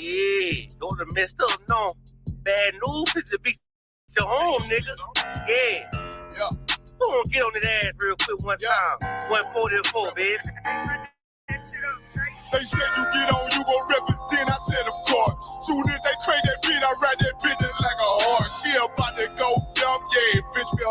Yeah, those are messed up. No, bad news is to be your home, nigga. Yeah. Go on, get on his ass real quick one time. 144, baby. They said you get on, you gon' represent. I said, of course. Soon as they trade that beat, I ride that bitch just like a horse. She about to go dumb, yeah, bitch, me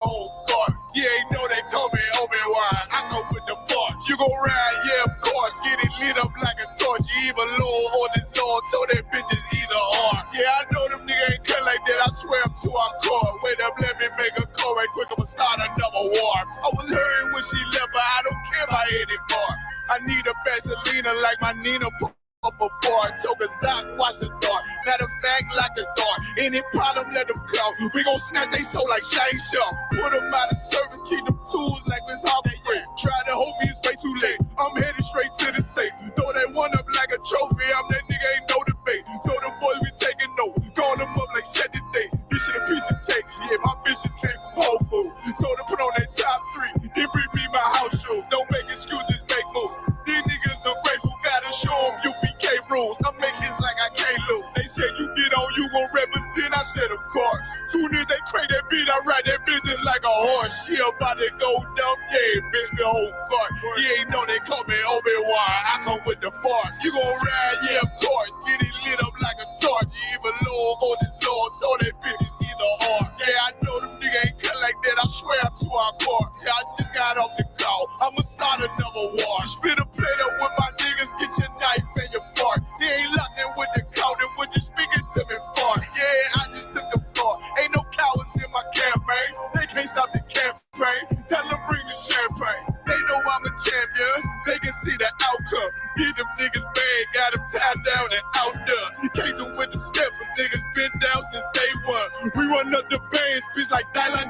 oh God. You ain't know they call me Obi-Wan. I go with the force. You gon' ride, yeah, of course. Get it lit up like a torch. You either low or this Lord, so that bitch is either or. Yeah, I know them niggas ain't cut like that. I swear I'm to our core. Wait up, let me make a call right quick. I'ma start another war. I was hurting when she left, but I don't care about it anymore. I need a Vaseline like my Nina up a bar. Took a Zach, watch the door. Matter of fact, like the door. Any problem, let them come. We gon' snatch they soul like Shane Shaw. Put them out of service, keep them tools like Miss Harvey. Try to hold me, it's way too late. I'm headed straight to the safe. Throw that one up like a trophy. I'm that nigga, ain't no debate. Told them boys we taking notes. Call them up like Saturday. This shit a piece of cake. Yeah, my bitches came from Whole Foods. Told them put on that top 3. Then bring me my house shoes. Don't make excuses, make moves. These niggas ungrateful, gotta show them UPK rules. I make hits like I can't lose. They said you get on, you gon' represent. I said, of course. Soon as they trade that beat, I ride that bitch just like a horse. She about to go dumb, yeah, bitch, me whole court. You ain't know they call me Obi-Wan. I come with the force. You gon' ride, yeah, of course. Get it lit up like a torch. You either low or this Lord, so that bitch is either or. Yeah, I know them niggas ain't cut like that. I swear I'm to our core. Yeah, I just got off the call. I'ma start another war. Spit a plate up with my niggas, get your knife and your fork. They ain't locked in with the coat, and when you speaking to me for. Yeah, I just took the floor. Ain't no cowards in my campaign. They can't stop the campaign. Tell them bring the champagne. They know I'm a champion. They can see the outcome. Get them niggas bad, got them tied down and out there. You can't do with them steppers. Niggas been down since day one. We run up the bands, bitch like Dylan.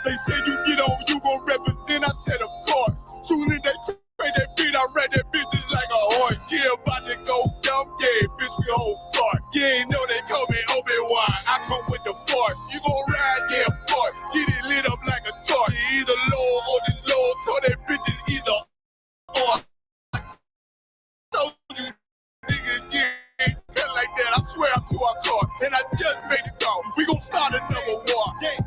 They say you get on, you gon' represent. I said, of course. Soon as they trade that beat, I ride that bitch just like a horse. Yeah, about to go dumb, yeah, bitch, we whole part. You ain't know they call me Obi-Wan. I come with the force. You gon' ride, yeah, of course. Get it lit up like a torch. You either low or this low, so that bitch is either or. So you niggas, yeah, ain't cut like that. I swear I'm to our car. And I just made it call. We gon' start another war. Yeah.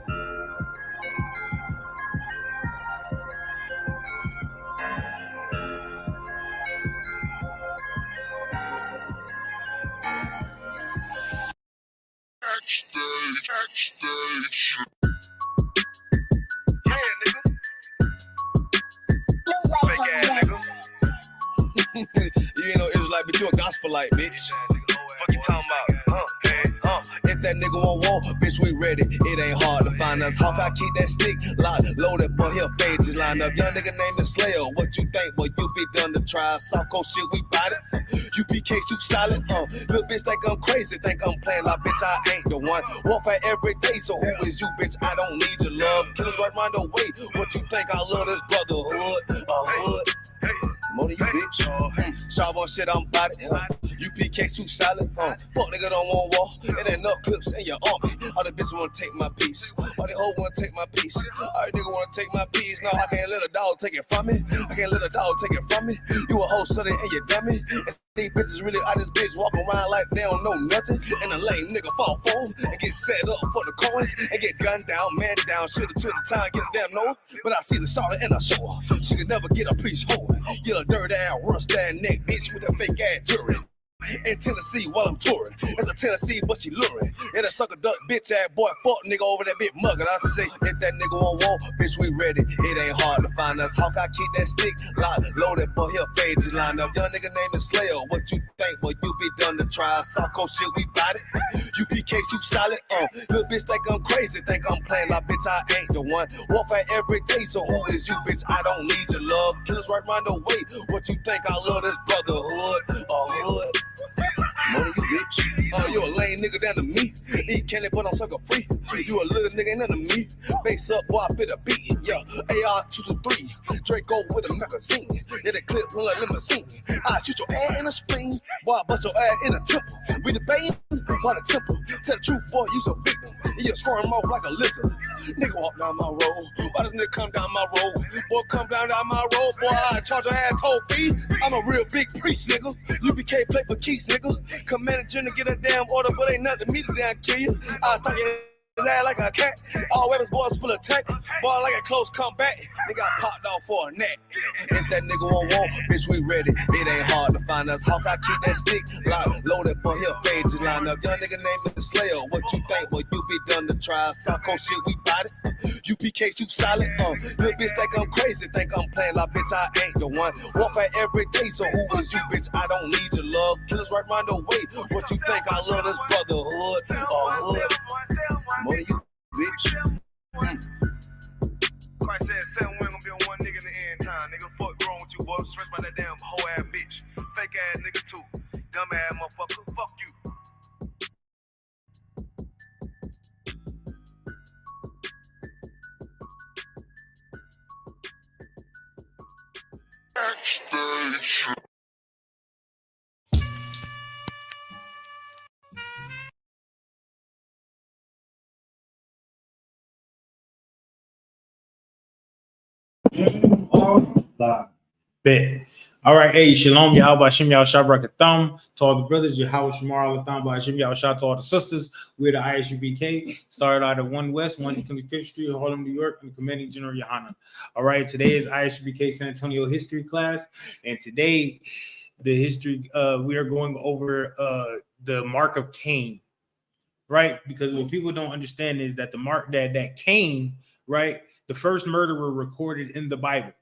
Backstage. Yeah, nigga. Fake ass nigga. You ain't no Israelite, but you a gospelite, bitch. Fuck you talking about? If that nigga won't walk, bitch, we ready. It ain't hard to find us. Hawk, I keep that stick locked, loaded, boy, he'll fade you line up. Young nigga named the Slayer. What you think, boy? You be done to try. Soft coast shit, we bought it. UPK too solid. Little bitch think I'm crazy, think I'm playing like bitch, I ain't the one. Warfare every day, so who is you, bitch? I don't need your love. Killers right round the way. What you think? I love this brotherhood. Hood. More than you, bitch. Sharp on shit, I'm body. UPK too solid. Fuck nigga don't want war. It ain't enough clips in your army. All the bitches wanna take my piece. All the hoes wanna take my piece. All the nigga wanna take my piece. No, I can't let a dog take it from me. I can't let a dog take it from me. You a hoe study and you dummy. And these bitches really out this bitch walk around like they don't know nothing. And the lame nigga fall for them and get set up for the coins and get gunned down, man down. Should've took the time, get a damn no. But I see the shawty and I show her. She could never get a piece hold. You a dirt ass, rust ass neck bitch with a fake ass jury. In Tennessee while I'm touring. It's a Tennessee, but she luring. And a sucker duck bitch ass boy fuck nigga over that bit mugger. I say, if that nigga won't walk, bitch, we ready. It ain't hard to find us. Hawk, I keep that stick locked, loaded, boy, he'll fade you line up. Young nigga named the Slayer. What you think, boy? You be done to try. Soft coast shit, we bought it. UPK too solid. Little bitch think I'm crazy, think I'm playing like bitch, I ain't the one. Warfare every day, so who is you, bitch? I don't need your love. Killers right round the way. What you think? I love this brotherhood. Hood. More than you, bitch. You a lame nigga down to me. Eat candy, but I'm sucker free. You a little nigga, ain't nothing to me. Base up, boy, I fit a beat. Yeah, AR 223. Draco with a magazine. Yeah, get that clip, pull a limousine. I shoot your ass in the spleen, boy, I bust your ass in the temple. We debating by the temple. Tell the truth, boy, you's a victim. And you're scoring off like a lizard. Nigga walk down my road. Why does nigga come down my road? Boy, come down my road, boy, I charge your ass toll fee. I'm a real big priest, nigga. UBK play for keys, nigga. Commander General get a damn order, but ain't nothing me to damn kill you. I start getting his ass like a cat. All weapons, boys full of tech. Boy, like a close combat. Nigga got popped off for a neck. If that nigga won't walk, bitch, we ready. It ain't hard to find us. Hawk, I keep that stick locked, loaded, but he'll fade you line up. Young nigga named the Slayer. What you think? Well, you be done to try. South Coast shit, we bought it. UPK, you solid. Little bitch think I'm crazy. Think I'm playing like bitch, I ain't the one. Walk out every day, so who is you, bitch? I don't need your love. Killers right round the way. What you think? I love this brotherhood or hood? More than you, bitch. Christ said 7 women gonna be on one nigga in the end time. Nigga, fuck wrong with you, boy. Stressed by that damn whole ass bitch. Fake ass nigga too. Dumb ass motherfucker. Fuck you. Backstage. Bet. All right, hey, shalom, Yahweh, Hashem, Yahweh, Shabrak, to all the brothers, Yahweh, Shamar, Alatham, Hashem, Yahweh, to all the sisters. We're the ISUBK, started out at 1 West, 125th Street, Harlem, New York, and Commanding General Yohana. All right, today is ISUBK San Antonio history class, and today, the history, we are going over the mark of Cain, right? Because what people don't understand is that the mark that Cain, right, the first murderer recorded in the Bible,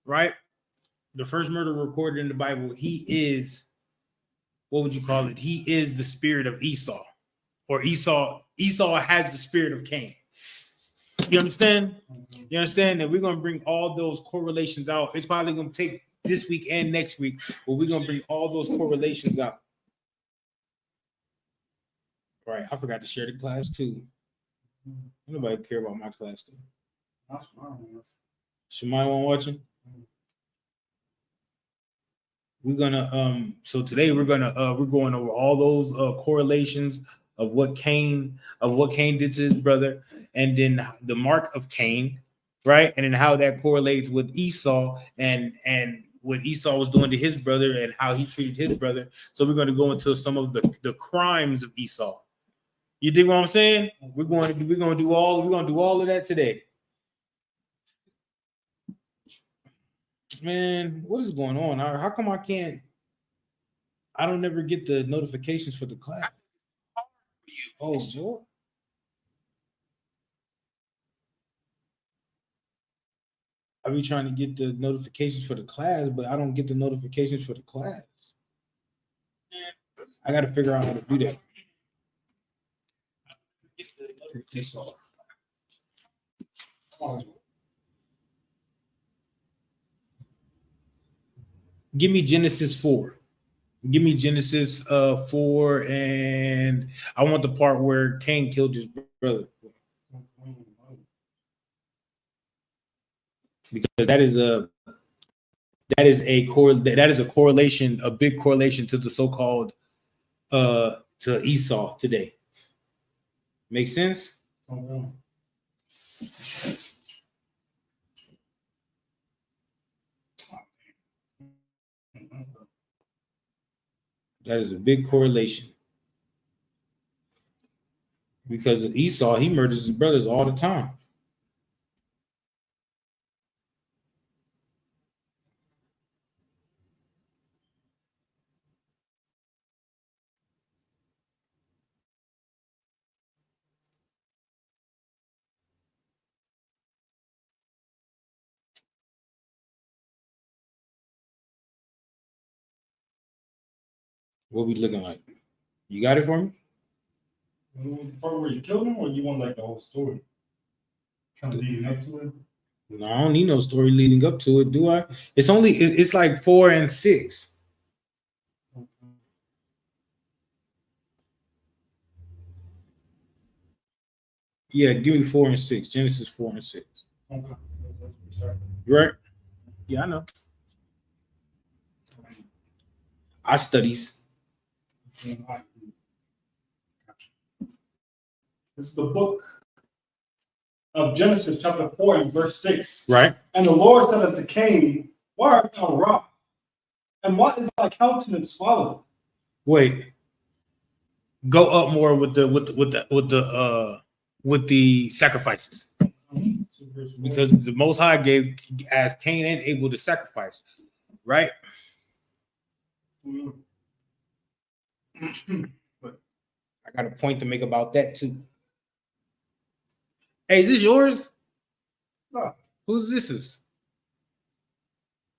right? The first murder recorded in the Bible, he is, what would you call it? He is the spirit of Esau, or Esau has the spirit of Cain. You understand? You understand that we're going to bring all those correlations out. It's probably going to take this week and next week, but we're going to bring all those correlations out. Right. I forgot to share the class too. Nobody care about my class too. Somebody want watching? We're gonna so today we're going over all those correlations of what Cain did to his brother, and then the mark of Cain, right? And then how that correlates with Esau and what Esau was doing to his brother and how he treated his brother. So we're going to go into some of the crimes of Esau. You dig what I'm saying? We're going to do all of that today. Man, what is going on? How come I don't never get the notifications for the class? Oh, Lord. I be trying to get the notifications for the class, but I don't get the notifications for the class. I got to figure out how to do that. Give me Genesis 4. Give me Genesis 4, and I want the part where Cain killed his brother. Because that is a correlation, a big correlation to the so-called to Esau today. Make sense? Okay. That is a big correlation. Because Esau, he murders his brothers all the time. What we looking like? You got it for me? The part where you killed him, or you want like the whole story? Kind of leading up to it? No, I don't need no story leading up to it, do I? It's like 4 and 6. Okay. Yeah, give me 4 and 6. Genesis 4 and 6. Okay. Right? Yeah, I know. I studies. This is the book of Genesis, chapter 4, and verse 6. Right. And the Lord said unto Cain, why art thou wroth? And what is thy countenance swallowed? Wait. Go up more with the sacrifices. Because the Most High asked Cain and Abel to sacrifice, right? I got a point to make about that too. Hey, is this yours? No. Whose this is?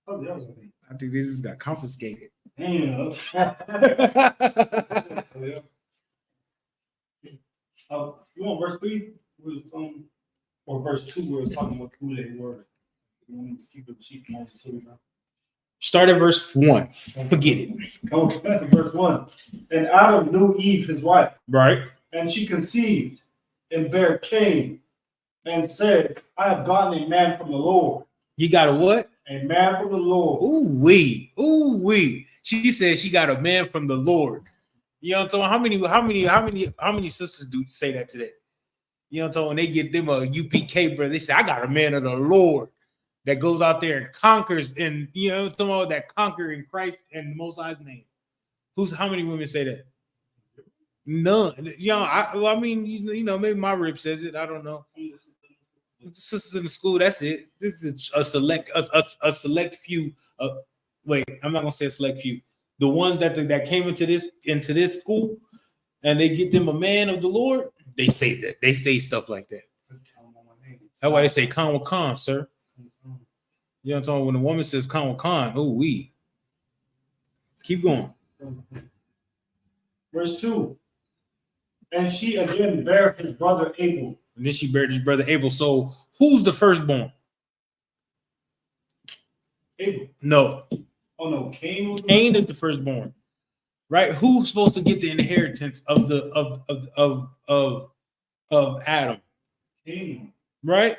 Oh, the other thing. I think this has got confiscated. Damn. You want verse 3? Or verse 2 where it's talking about who they were. You want me to keep the sheep from Moses too, now? Start at verse 1. Forget it. Okay, verse 1. And Adam knew Eve, his wife, Right. and she conceived and bare Cain, and said, I have gotten a man from the Lord. You got a what? A man from the Lord. Ooh wee. Ooh wee. She said she got a man from the Lord. You know what I'm talking about? How many sisters do say that today? You know what I'm talking about? When they get them a UPK, brother, they say, I got a man of the Lord that goes out there and conquers, and you know what I'm talking about, that conquer in Christ and the Most High's name. How many women say that? None. You know, maybe my rib says it. I don't know. Sisters in the school, that's it. This is a select few. Wait, I'm not gonna say a select few. The ones that came into this school, and they get them a man of the Lord. They say that. They say stuff like that. That's why they say "Khan with Khan," sir. You know what I'm talking about? When a woman says "Khan with Khan," oh we. Keep going. Verse 2. And she again bare his brother Abel. And then she buried his brother Abel. So who's the firstborn? Abel. No. Oh no, Cain. Cain is the firstborn, right? Who's supposed to get the inheritance of Adam? Cain. Right.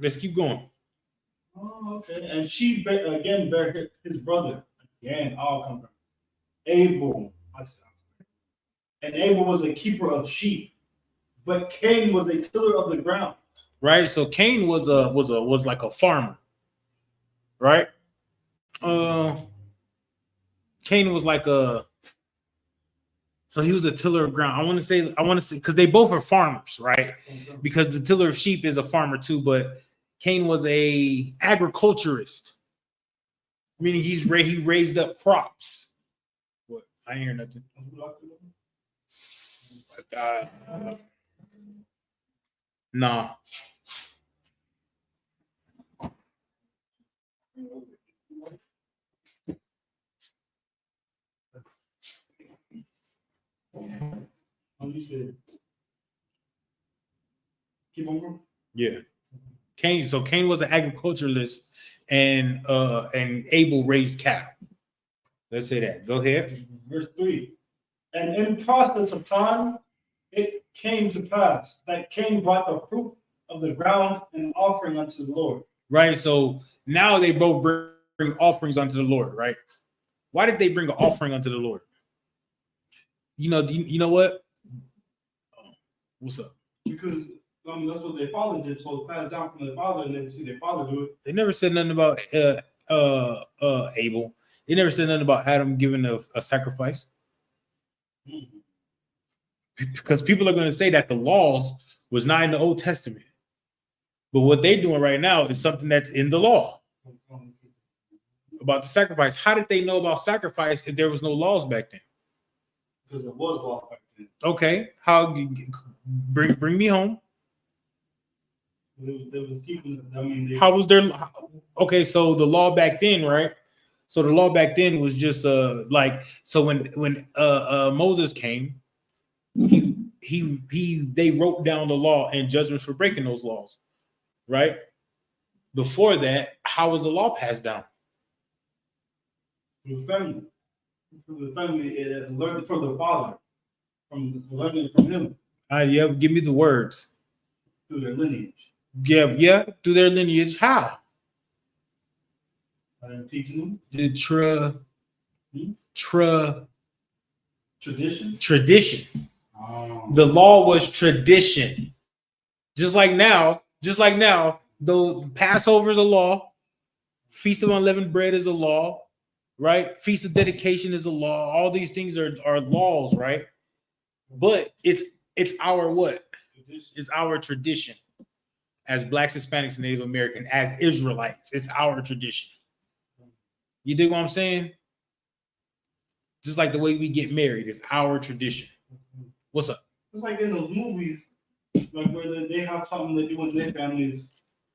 Let's keep going. Oh, okay. And she again bare his brother. Again, all come from Abel. And Abel was a keeper of sheep, but Cain was a tiller of the ground. Right. So Cain was like a farmer. Right. Cain was like so he was a tiller of ground. I want to say because they both are farmers, right? Because the tiller of sheep is a farmer too, but Cain was a agriculturist, meaning he raised up crops. What? I ain't hear nothing. Nah. You said, keep on going. Yeah. Cain. So Cain was an agriculturalist, and Abel raised cattle. Let's say that. Go ahead. Verse 3. And in process of time, it came to pass that Cain brought the fruit of the ground and offering unto the Lord. Right. So now they both bring offerings unto the Lord, right? Why did they bring an offering unto the Lord? You know what? What's up? Because that's what their father did. So it passed down from their father, and they would see their father do it. They never said nothing about Abel. They never said nothing about Adam giving a sacrifice. Mm-hmm. Because people are going to say that the laws was not in the Old Testament. But what they're doing right now is something that's in the law about the sacrifice. How did they know about sacrifice if there was no laws back then? Because it was law back then. Okay, how bring me home? They was keeping. I mean, how was there? Okay, so the law back then, right? So the law back then was just like, so when Moses came, they wrote down the law and judgments for breaking those laws, right? Before that, how was the law passed down? The family. The family it learned from the father, from learning from him. Yeah, give me the words. Through their lineage. Yeah, through their lineage. How? Teaching them. Tradition. Oh. The law was tradition. Just like now, the Passover is a law, Feast of Unleavened Bread is a law, right? Feast of Dedication is a law. All these things are laws, right? But it's our what? It's our tradition as Blacks, Hispanics, and Native American, as Israelites. It's our tradition. You dig what I'm saying? Just like the way we get married, it's our tradition. What's up? It's like in those movies, like where they have something they do in their families,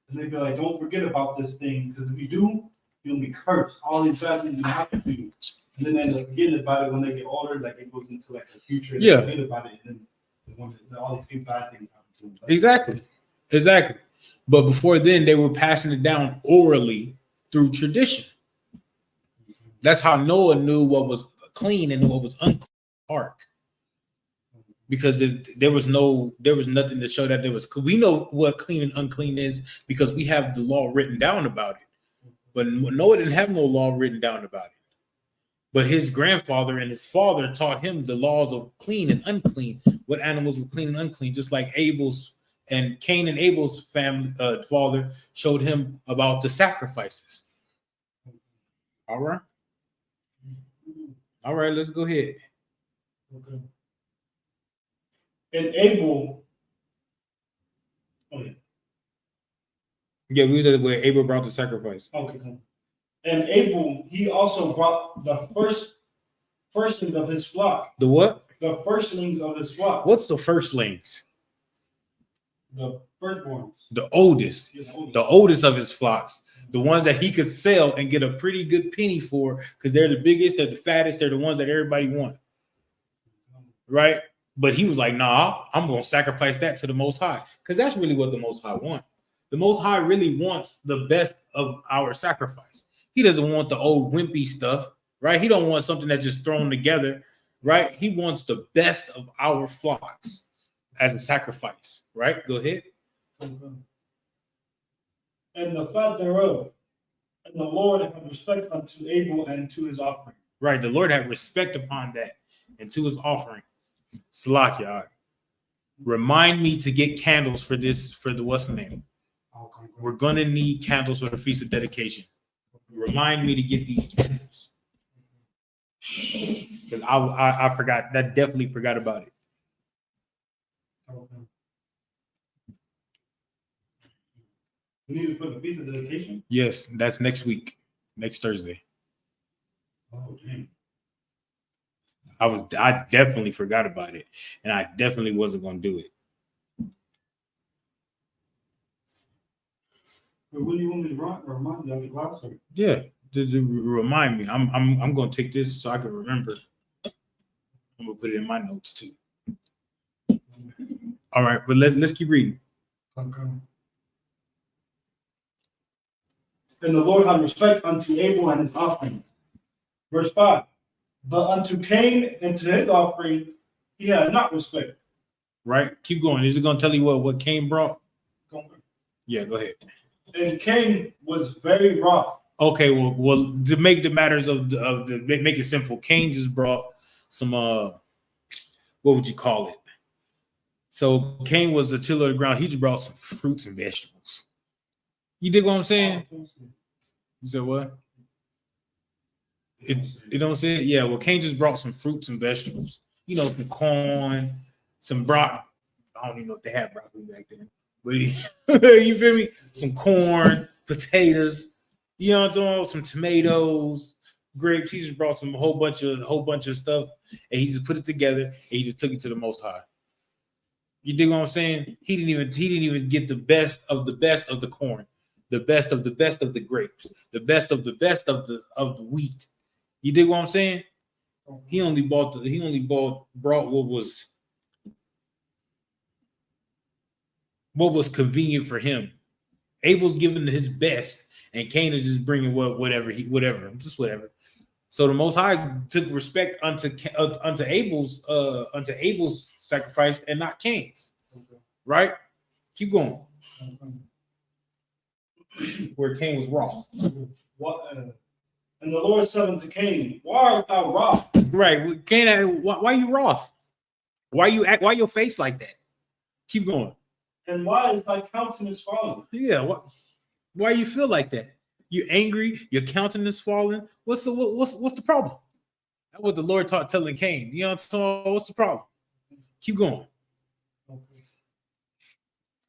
and they be like, "Don't forget about this thing, because if you do, you'll be cursed. All these bad things will happen to you." And then they end up forgetting about it when they get older. Like it goes into like the future. And they forget about it, and then all these bad things happen to them. Exactly. But before then, they were passing it down orally through tradition. That's how Noah knew what was clean and what was unclean. Ark. Because there was nothing to show that there was. We know what clean and unclean is because we have the law written down about it. But Noah didn't have no law written down about it. But his grandfather and his father taught him the laws of clean and unclean, what animals were clean and unclean, just like Abel's and Cain and Abel's family father showed him about the sacrifices. All right, let's go ahead. Okay. And Abel. Oh yeah. Yeah, we was where Abel brought the sacrifice. Okay, cool. And Abel, he also brought the firstlings of his flock. The what? The firstlings of his flock. What's the firstlings? The firstborns. The oldest. Yeah, the oldest of his flocks. The ones that he could sell and get a pretty good penny for because they're the biggest, they're the fattest, they're the ones that everybody wants. Right? But he was like, nah, I'm going to sacrifice that to the Most High because that's really what the Most High wants. The Most High really wants the best of our sacrifice. He doesn't want the old wimpy stuff, right? He don't want something that's just thrown together, right? He wants the best of our flocks as a sacrifice, right? Go ahead. And the fat thereof, and the Lord had respect unto Abel and to his offering. Right, the Lord had respect upon that and to his offering. Salak, y'all. Remind me to get candles for this, for the what's the name? We're gonna need candles for the Feast of Dedication. Remind me to get these candles. Because I forgot, that definitely forgot about it. You need it for the Feast of Dedication? Yes, that's next week, next Thursday. Oh, dang. I definitely forgot about it, and I definitely wasn't going to do it. But what do you want me to remind you of the class? Yeah, to remind me. I'm going to take this so I can remember. I'm going to put it in my notes too. All right, but let's keep reading. Okay. And the Lord had respect unto Abel and his offerings. Verse 5. But unto Cain and to his offering, he had not respect. Right? Keep going. Is it going to tell you what Cain brought? Yeah, go ahead. And Cain was very wroth. Okay, well, to make the matters make it simple, Cain just brought some what would you call it? So Cain was a tiller of the ground. He just brought some fruits and vegetables. You dig what I'm saying? You said what? It don't say it? Yeah, well, Cain just brought some fruits and vegetables. You know, some corn, some broccoli. I don't even know if they had broccoli back then. But you feel me? Some corn, potatoes, you know what I'm talking about? Some tomatoes, grapes. He just brought a whole bunch of stuff, and he just put it together, and he just took it to the Most High. You dig what I'm saying? He didn't even get the best of the corn, the best of the grapes, the best of the wheat. You dig what I'm saying? He only brought what was convenient for him. Abel's giving his best, and Cain is just bringing whatever. So the Most High took respect unto Abel's sacrifice and not Cain's. Okay. Right? Keep going. Where Cain was wrong. And the Lord said unto Cain, why art thou wroth? Right. Cain, why you wroth? Why your face like that? Keep going. And why is thy countenance fallen? Yeah. Why you feel like that? You angry? Your countenance falling? What's the problem? That's what the Lord taught telling Cain. You know what I'm saying? What's the problem? Keep going.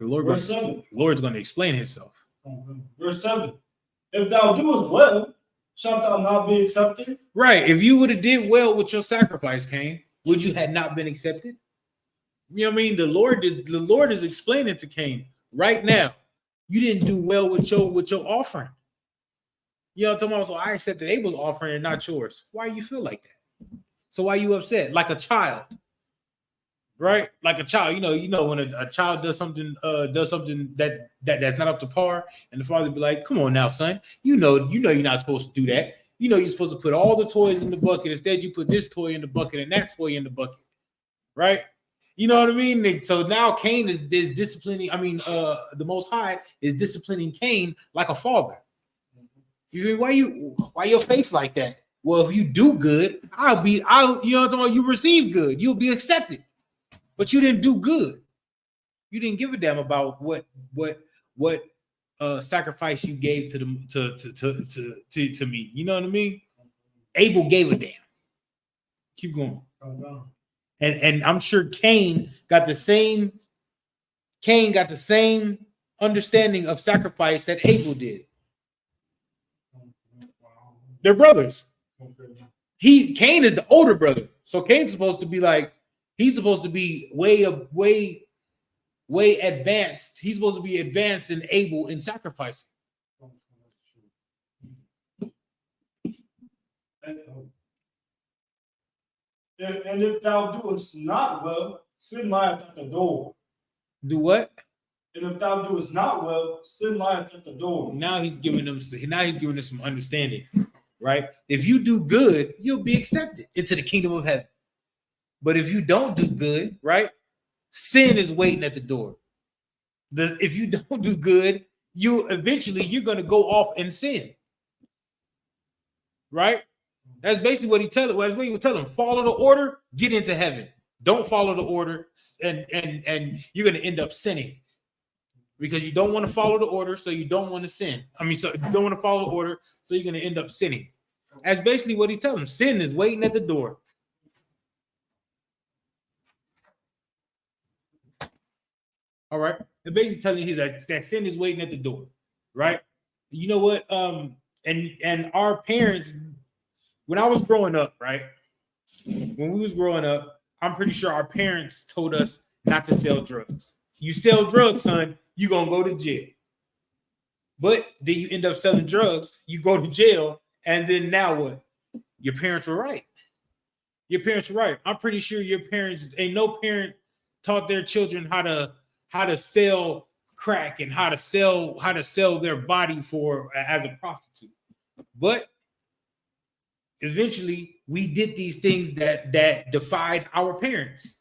The Lord's going to explain himself. Verse 7. If thou doest well, shalt thou not be accepted? Right. If you would have did well with your sacrifice, Cain, would you have not been accepted? You know what I mean? The Lord is explaining to Cain right now. You didn't do well with your offering. You know what I'm talking about? So I accepted Abel's offering and not yours. Why you feel like that? So why you upset? Like a child. Right? Like a child. You know when a child does something that's not up to par, and the father be like, come on now, son. You know you're not supposed to do that. You know you're supposed to put all the toys in the bucket. Instead, you put this toy in the bucket and that toy in the bucket. Right? You know what I mean? So now Cain is disciplining. The Most High is disciplining Cain like a father. You mean why your face like that? Well, if you do good, you know what I'm talking about, you receive good, you'll be accepted. But you didn't do good. You didn't give a damn about what sacrifice you gave to me. You know what I mean? Abel gave a damn. Keep going. And I'm sure Cain got the same understanding of sacrifice that Abel did. They're brothers. Cain is the older brother. So Cain's supposed to be like, he's supposed to be way advanced. He's supposed to be advanced than Abel in sacrificing. And if thou doest not well, sin lieth at the door. Do what? And if thou doest not well, sin lieth at the door. Now he's giving them some understanding, right? If you do good, you'll be accepted into the kingdom of heaven. But if you don't do good, right? Sin is waiting at the door. If you don't do good, you're going to go off and sin. Right? That's basically what he tells him. That's what he would tell him. Follow the order, get into heaven. Don't follow the order, and you're going to end up sinning. Because you don't want to follow the order, so you don't want to sin. So you don't want to follow the order, so you're going to end up sinning. That's basically what he tells him. Sin is waiting at the door. All right. They're basically telling you that sin is waiting at the door, right? You know what? And our parents, when I was growing up, right? When we was growing up, I'm pretty sure our parents told us not to sell drugs. You sell drugs, son, you're going to go to jail. But then you end up selling drugs, you go to jail, and then now what? Your parents were right. Your parents were right. I'm pretty sure your parents, ain't no parent taught their children how to sell crack and how to sell their body as a prostitute. But eventually we did these things that defied our parents,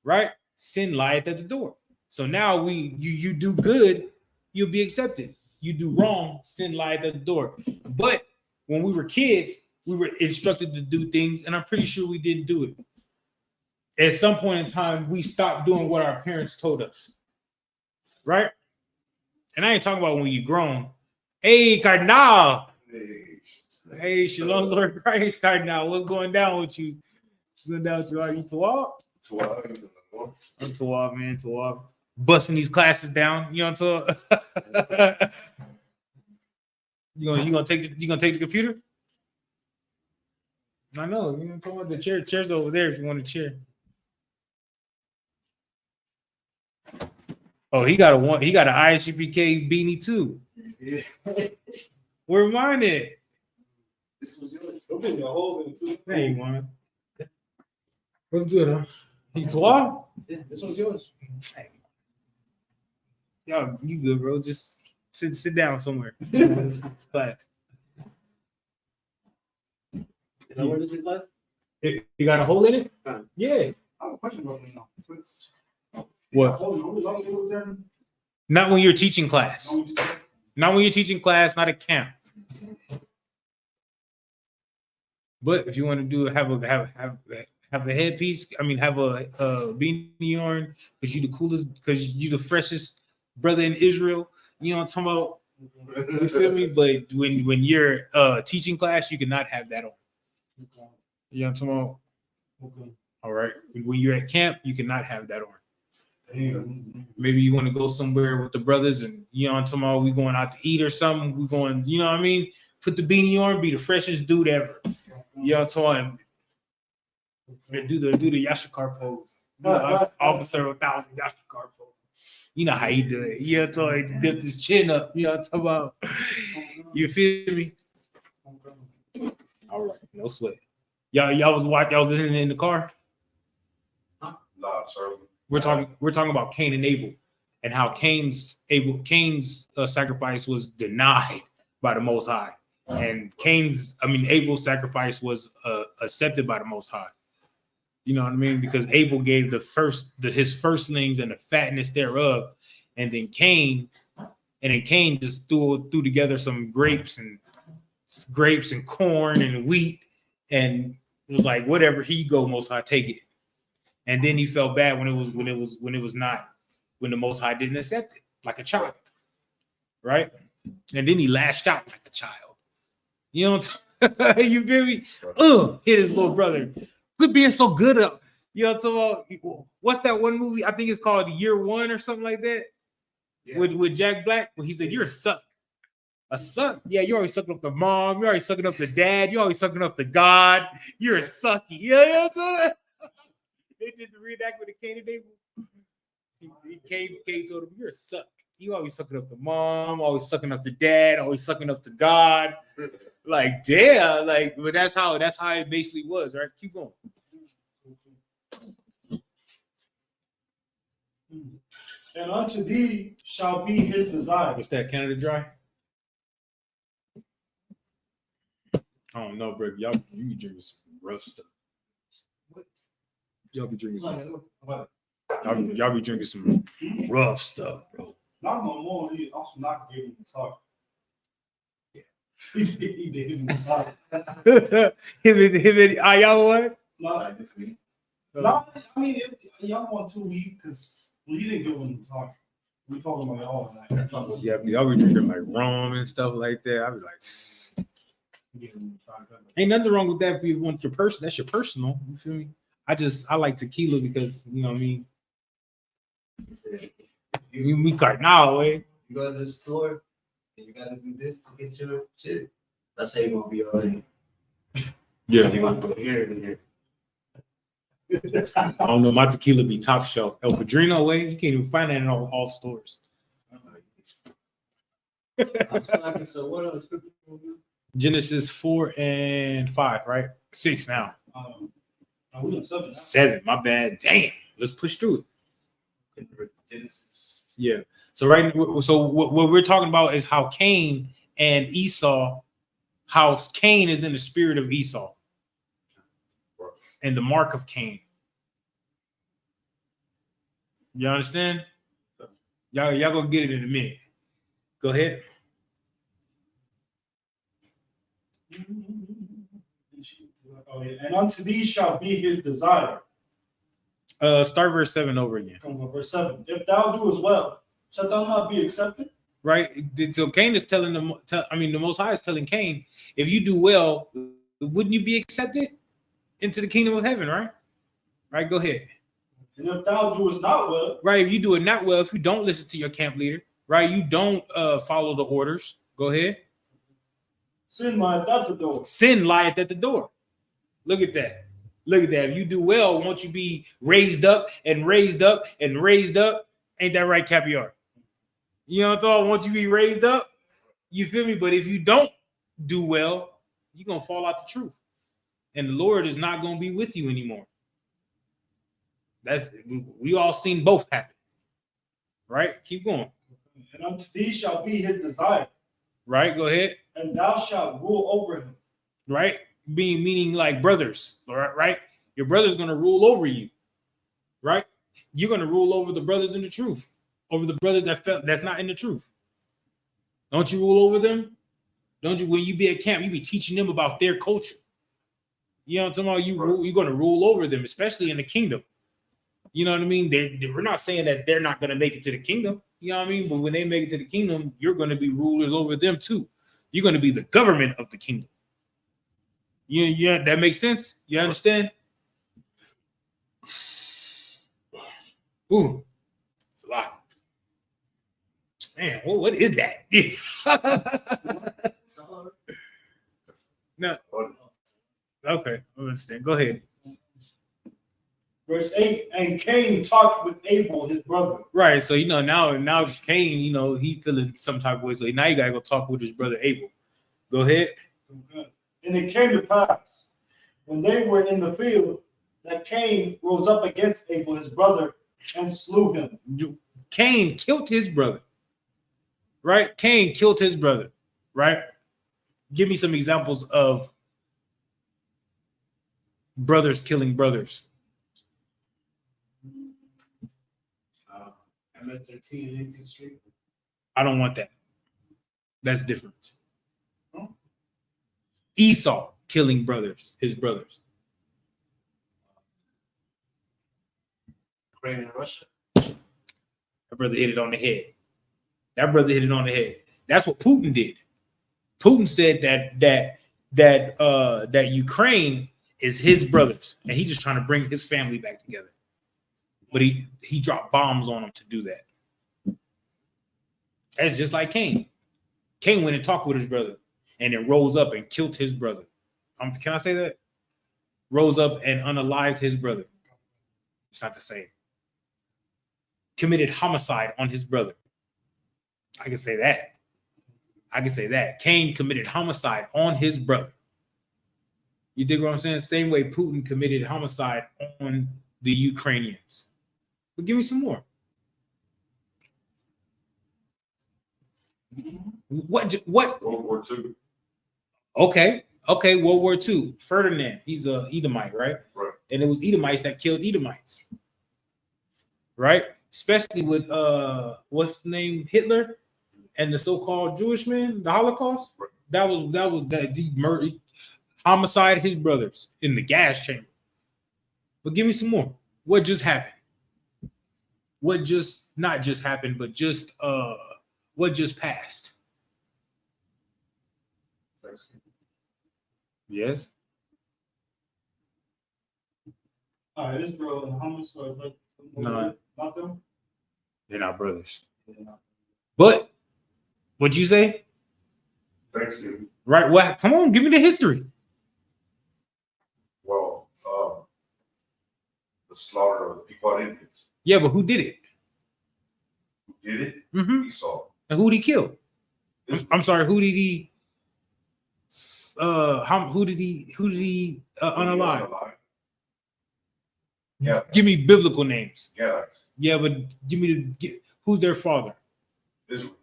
right? Sin lieth at the door. So now you do good, you'll be accepted. You do wrong, sin lieth at the door. But when we were kids, we were instructed to do things, and I'm pretty sure we didn't do it. At some point in time, we stopped doing what our parents told us. Right? And I ain't talking about when you're grown. Hey, Cardinal. Hey, Shalom, Lord Christ, Cardinal. What's going down with you? What's going down with you? Are you Tawab? I'm Tawab, man. Tawab. Busting these classes down. You know what I'm talking? You gonna take the computer? I know. You know what I'm talking about? The chair's over there if you want a chair. Oh, he got an ISUPK beanie too. Yeah. Where mine at? This was yours. Okay, the whole thing too. Hey, man. What's good, huh? You Twa? Yeah, this one's yours. Hey. Yo, you good, bro? Just sit down somewhere. It's class. Can I wear this in class? You got a hole in it? Yeah. I have a question about me now. What? Not when you're teaching class. Not when you're teaching class, not at camp. But if you want to do have a headpiece, I mean have a beanie on because you the coolest, because you the freshest brother in Israel. You know what I'm talking about? You feel me? But when you're teaching class, you cannot have that on. You know what I'm talking about? Okay. All right. When you're at camp, you cannot have that on. Damn. Maybe you want to go somewhere with the brothers, and you know what I'm talking about, we going out to eat or something. We going, you know what I mean? Put the beanie on, be the freshest dude ever. You know what I'm talking about? Do the Yashikar pose. Officer 1000 Yashikar pose. You know how he do it. You know what I'm talking about? Lift his chin up. You know what I'm talking about? You feel me? All right, no sweat. Y'all was listening in the car. Nah, sir. We're talking about Cain and Abel, and how Cain's sacrifice was denied by the Most High, and Abel's sacrifice was accepted by the Most High. You know what I mean? Because Abel gave his firstlings and the fatness thereof, and then Cain just threw together some grapes and corn and wheat, and it was like, whatever, he go, Most High, take it. And then he felt bad when the Most High didn't accept it, like a child, right? And then he lashed out like a child. You know what you feel me? Hit his little brother. Quit being so good up. You know what I'm talking about? What's that one movie? I think it's called Year One or something like that. Yeah. With Jack Black, when he said, "You're a suck." A suck? Yeah, you're always sucking up the mom. You're always sucking up the dad. You're always sucking up the God. You're a sucky. Yeah, you know what I'm saying? They did the reenactment of Cain and Abel. Cain told him, "You're a suck. You always sucking up the mom, always sucking up the dad, always sucking up the God." Like, damn, like, but that's how it basically was, right? Keep going. And unto thee shall be his desire. What's that, Canada Dry? I don't know, bro. You be drinking some rough stuff. Y'all be drinking some. Y'all be drinking some rough stuff, bro. Not no more. He also not giving the talk. Yeah, he did him the talk. Him, y'all what? No, this week. No, I mean, y'all want 2 weeks because he didn't give him the talk. We talking about it all night. Yeah, y'all be drinking like rum and stuff like that. I was like, ain't nothing wrong with that if you want your person. That's your personal. You feel me? I like tequila because, you know what I mean. We carnal, eh? You go to the store and you gotta do this to get your shit. That's how you gonna be already. Yeah. You gonna go here and here. I don't know. My tequila be top shelf. El Padrino, way you can't even find that in all stores. I'm slacking. So what else? Genesis 4 and 5, right? 6 now. We on 7. 7. My bad. Damn. Let's push through it. Genesis. Yeah. So what we're talking about is how Cain and Esau, how Cain is in the spirit of Esau and the mark of Cain. You understand? Y'all gonna get it in a minute. Go ahead. Oh, yeah. And unto thee shall be his desire. Start verse 7 over again. Verse 7. If thou do as well, shalt thou not be accepted? Right. So Cain is telling the Most High is telling Cain, if you do well, wouldn't you be accepted into the kingdom of heaven, right? Right. Go ahead. And if thou doest not well, right? If you do it not well, if you don't listen to your camp leader, right? You don't follow the orders. Go ahead. Sin lieth at the door. Sin lieth at the door. Look at that. Look at that. If you do well, won't you be raised up and raised up and raised up? Ain't that right, Capiar? You know what I'm talking? Won't you be raised up? You feel me? But if you don't do well, you're gonna fall out the truth, and the Lord is not gonna be with you anymore. We all seen both happen, right? Keep going. And unto thee shall be his desire. Right, go ahead. And thou shalt rule over him. Right, meaning like brothers, right? Your brother's gonna rule over you, right? You're gonna rule over the brothers in the truth, over the brothers that's not in the truth. Don't you rule over them? Don't you? When you be at camp, you be teaching them about their culture. You know what I'm talking about? You're going to rule over them, especially in the kingdom. You know what I mean? We're not saying that they're not going to make it to the kingdom. You know what I mean? But when they make it to the kingdom, you're going to be rulers over them too. You're going to be the government of the kingdom. Yeah, that makes sense. You understand? Ooh, it's a lot. Man, what is that? No. Okay, I understand. Go ahead. Verse 8, and Cain talked with Abel, his brother. Right. So now Cain, he feeling some type of way. So now you gotta go talk with his brother Abel. Go ahead. Okay. And it came to pass when they were in the field that Cain rose up against Abel, his brother, and slew him. Cain killed his brother. Right? Cain killed his brother. Right? Give me some examples of brothers killing brothers. MS-13 and 18th Street. I don't want that. That's different. Esau killing his brothers. Ukraine and Russia. That brother hit it on the head. That's what Putin did. Putin said that Ukraine is his brothers, and he's just trying to bring his family back together. But he dropped bombs on them to do that. That's just like Cain. Cain went and talked with his brother, and then rose up and killed his brother. Can I say that? Rose up and unalived his brother. It's not the same. Committed homicide on his brother. I can say that. Cain committed homicide on his brother. You dig what I'm saying? Same way Putin committed homicide on the Ukrainians. But give me some more. What? World War II. Okay, World War II. Ferdinand, he's a Edomite, right? Right. And it was Edomites that killed Edomites. Right? Especially with what's his name? Hitler and the so-called Jewish men, the Holocaust. Right. That was that he murdered, homicide his brothers in the gas chamber. But give me some more. What just happened? What just not just happened, but just what just passed? Yes. All right, this bro and Hamas is like No. not them. They're not brothers. But what'd you say? Thanksgiving. Right. Well, come on, give me the history. Well, the slaughter of the Pequot Indians. Yeah, but who did it? Who did it? Mm-hmm. Esau. And who did he kill? I'm sorry. Who did he? Who did he unalive? Yeah. Give me biblical names. Gadites. Yeah, but give me who's their father? Israel.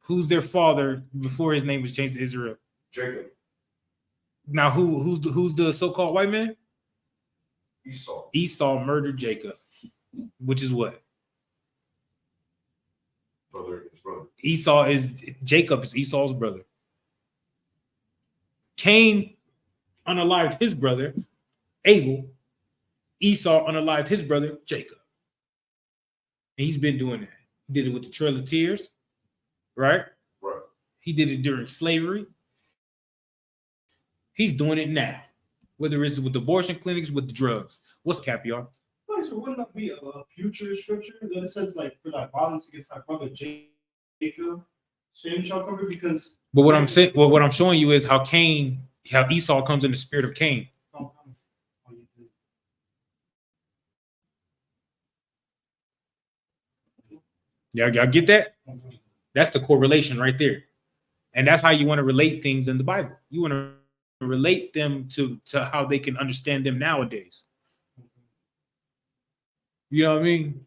Who's their father before his name was changed to Israel? Jacob. Now who's the so-called white man? Esau. Esau murdered Jacob, which is what? His brother. Jacob is Esau's brother. Cain unalived his brother, Abel. Esau unalived his brother, Jacob. And he's been doing that. He did it with the Trail of Tears, right? Right. He did it during slavery. He's doing it now, whether it's with abortion clinics, with the drugs. What's cap, y'all? So wouldn't that be a future scripture that says like for that violence against that brother Jacob, shame shall cover? Because But what I'm saying, what I'm showing you is how Esau comes in the spirit of Cain. Y'all get that? That's the correlation right there. And that's how you want to relate things in the Bible. You want to relate them to how they can understand them nowadays. You know what I mean?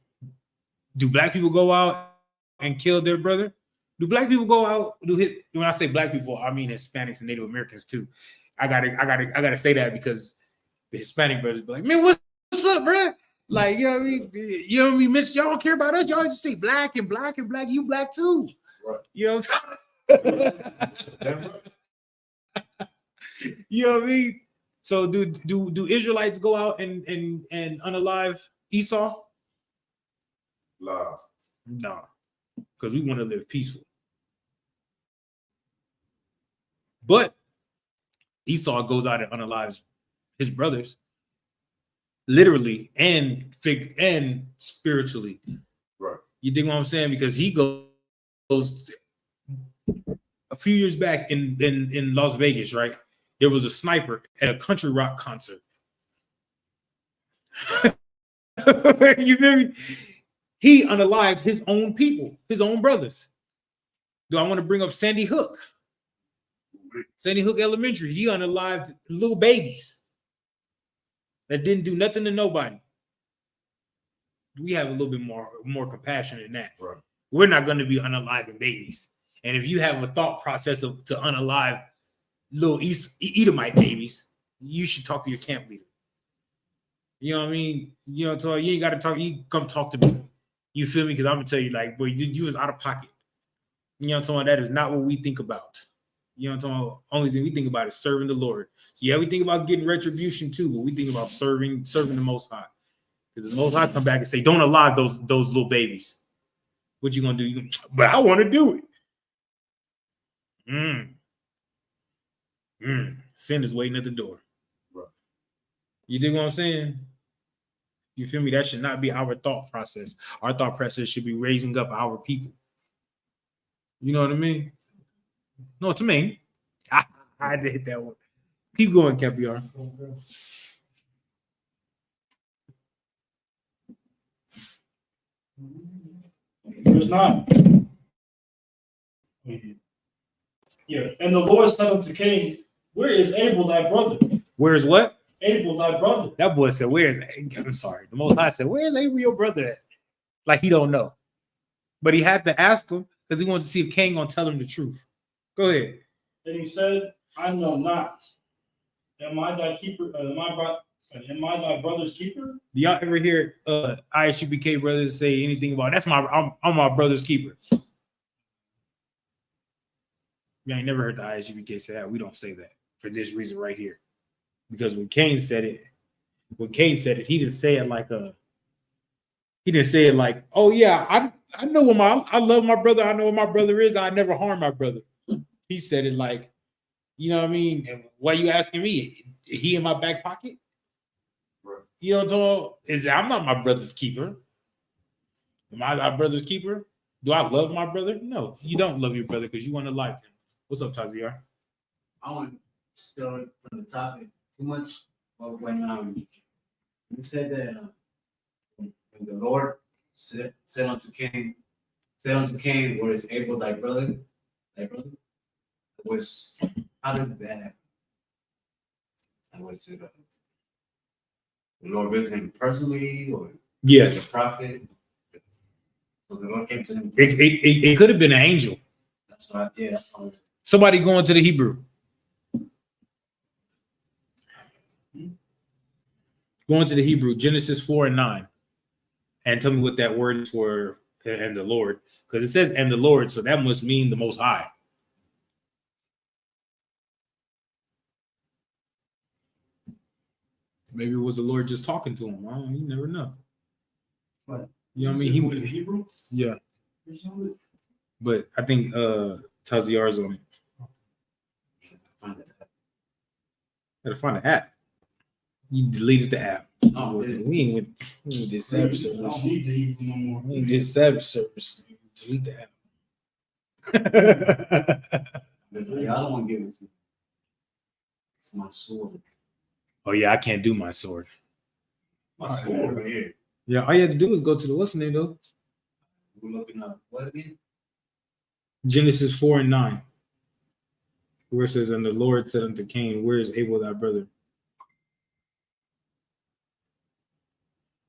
Do black people go out and kill their brother? Do black people go out? When I say black people, I mean Hispanics and Native Americans too. I gotta say that because the Hispanic brothers be like, man, what's up, bro? Like, you know what I mean? You know what I mean? Miss, y'all don't care about us. Y'all just say black and black and black. You black too. Right. You know what I'm saying? You know what I mean? So do Israelites go out and unalive Esau? Live. No, because we want to live peaceful. But Esau goes out and unalives his brothers, literally and spiritually. Right. You dig what I'm saying? Because he goes a few years back in Las Vegas, right? There was a sniper at a country rock concert. You feel me? He unalived his own people, his own brothers. Do I want to bring up Sandy Hook? Sandy Hook Elementary. He unalived little babies that didn't do nothing to nobody. We have a little bit more compassion than that. Right. We're not going to be unaliving babies. And if you have a thought process to unalive little Edomite babies, you should talk to your camp leader. You know what I mean? You know, so you ain't got to talk. You come talk to me. You feel me? Because I'm gonna tell you, like, boy, you was out of pocket. You know what I'm talking about? That is not what we think about. You know what I'm talking about? Only thing we think about is serving the Lord. So yeah, we think about getting retribution too, but we think about serving the Most High. Because the Most High come back and say, "Don't alive those little babies." What you gonna do? But I want to do it. Sin is waiting at the door. Right. You dig what I'm saying? You feel me? That should not be our thought process. Our thought process should be raising up our people. You know what I mean? No, it's me. I had to hit that one. Keep going, Caviar. Verse 9. Yeah. And the Lord said unto Cain, where is Abel thy brother? Where's what? Abel thy brother. That boy said, where's, I'm sorry. The Most High said, where's Abel your brother at? Like he don't know. But he had to ask him because he wanted to see if Cain gonna tell him the truth. Go ahead. And he said, I know not. Am I thy keeper? Am I thy brother's keeper? Do y'all ever hear ISUPK brothers say anything about I'm my brother's keeper? You ain't never heard the ISUPK say that. We don't say that for this reason right here. Because when Cain said it, he didn't say it like oh yeah, I know I love my brother. I know what my brother is. I never harm my brother. He said it like, you know what I mean? And why are you asking me? He in my back pocket? Right. You know what I'm talking about? I'm not my brother's keeper. Am I my brother's keeper? Do I love my brother? No, you don't love your brother because you want to lie to him. What's up, Taziar? I want still from the topic too much, but when you said that when the Lord said unto Cain, where is Abel thy brother? Was how did that happen? And was it the Lord visited him personally, or Yes, the prophet? So the Lord came to him. It could have been an angel. That's right. Yeah, that's all. Somebody going to the Hebrew. Going to the Hebrew, Genesis 4:9, and tell me what that word is for, and the Lord, because it says and the Lord, so that must mean the Most High. Maybe it was the Lord just talking to him. You never know. What? You know what I mean? He was Hebrew. Yeah. But I think Taziar's on it. Gotta find the app. You deleted the app. Oh, We ain't with this savage service. I don't need the Hebrew no more. We ain't this savage service. Delete the app. I don't want to give it to you. It's my sword. Oh yeah, I can't do my sword. My sword right here. Yeah, all you have to do is go to the what's the name though? We're looking up what again? Genesis 4:9. Where it says, and the Lord said unto Cain, where is Abel thy brother?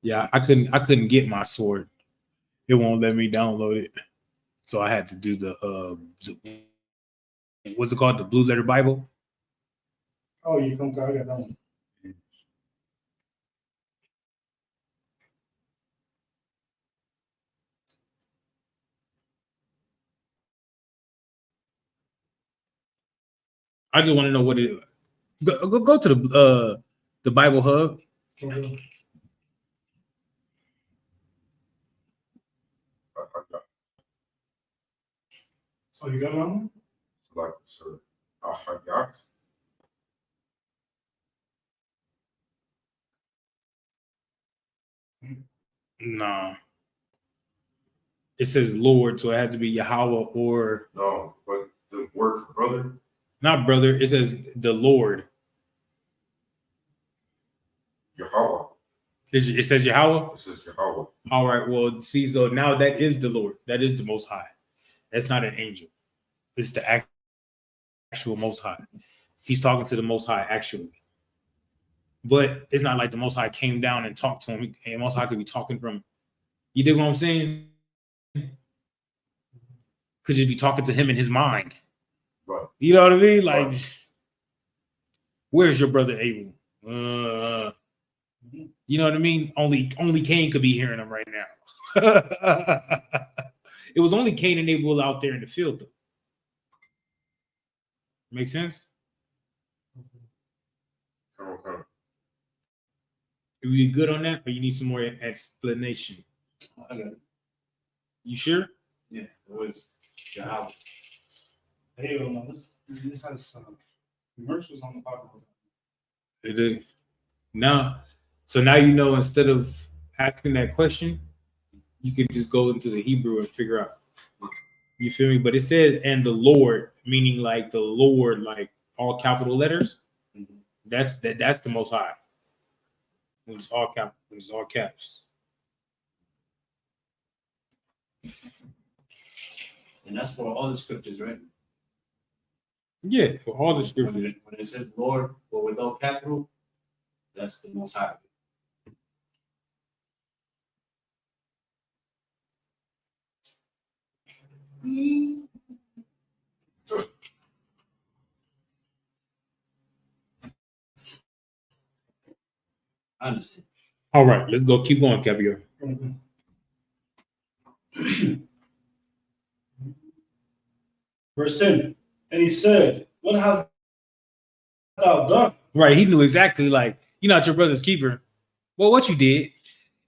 Yeah, I couldn't get my sword. It won't let me download it. So I had to do the what's it called? The Blue Letter Bible. Oh, you come. I got that one. I just want to know what it Go to the Bible Hub. Okay. Oh, you got it on? Like, sir. Ahagak. Nah. It says Lord, so it had to be Yahweh or No, but the word for brother. not brother. It says the Lord. Yahweh. It says Yahweh. It says Yahweh. All right. Well, see, so now that is the Lord. That is the Most High. That's not an angel. It's the actual Most High. He's talking to the Most High actually. But it's not like the Most High came down and talked to him. And Most High could be talking from. You dig what I'm saying? Could just be talking to him in his mind. Right. You know what I mean? Like, Right. Where's your brother Abel? You know what I mean? Only Cain could be hearing him right now. It was only Cain and Abel out there in the field, though. Make sense? Okay. Are you good on that, or you need some more explanation? I got it. You sure? Yeah, it was Yahweh. Hey, no, this has commercials on the Bible. It is. Now, so now you know, instead of asking that question, you can just go into the Hebrew and figure out. You feel me? But it said, and the Lord, meaning like the Lord, like all capital letters. Mhm. That's the Most High. When it's all caps. And that's for all the scriptures, right? Yeah, for all the scriptures. When it says Lord, but without capital, that's the Most High. I understand. All right, let's go. Keep going, Caviar. Verse 10. And he said, what hast thou done? Right, he knew exactly, like, you're not your brother's keeper. Well, what you did.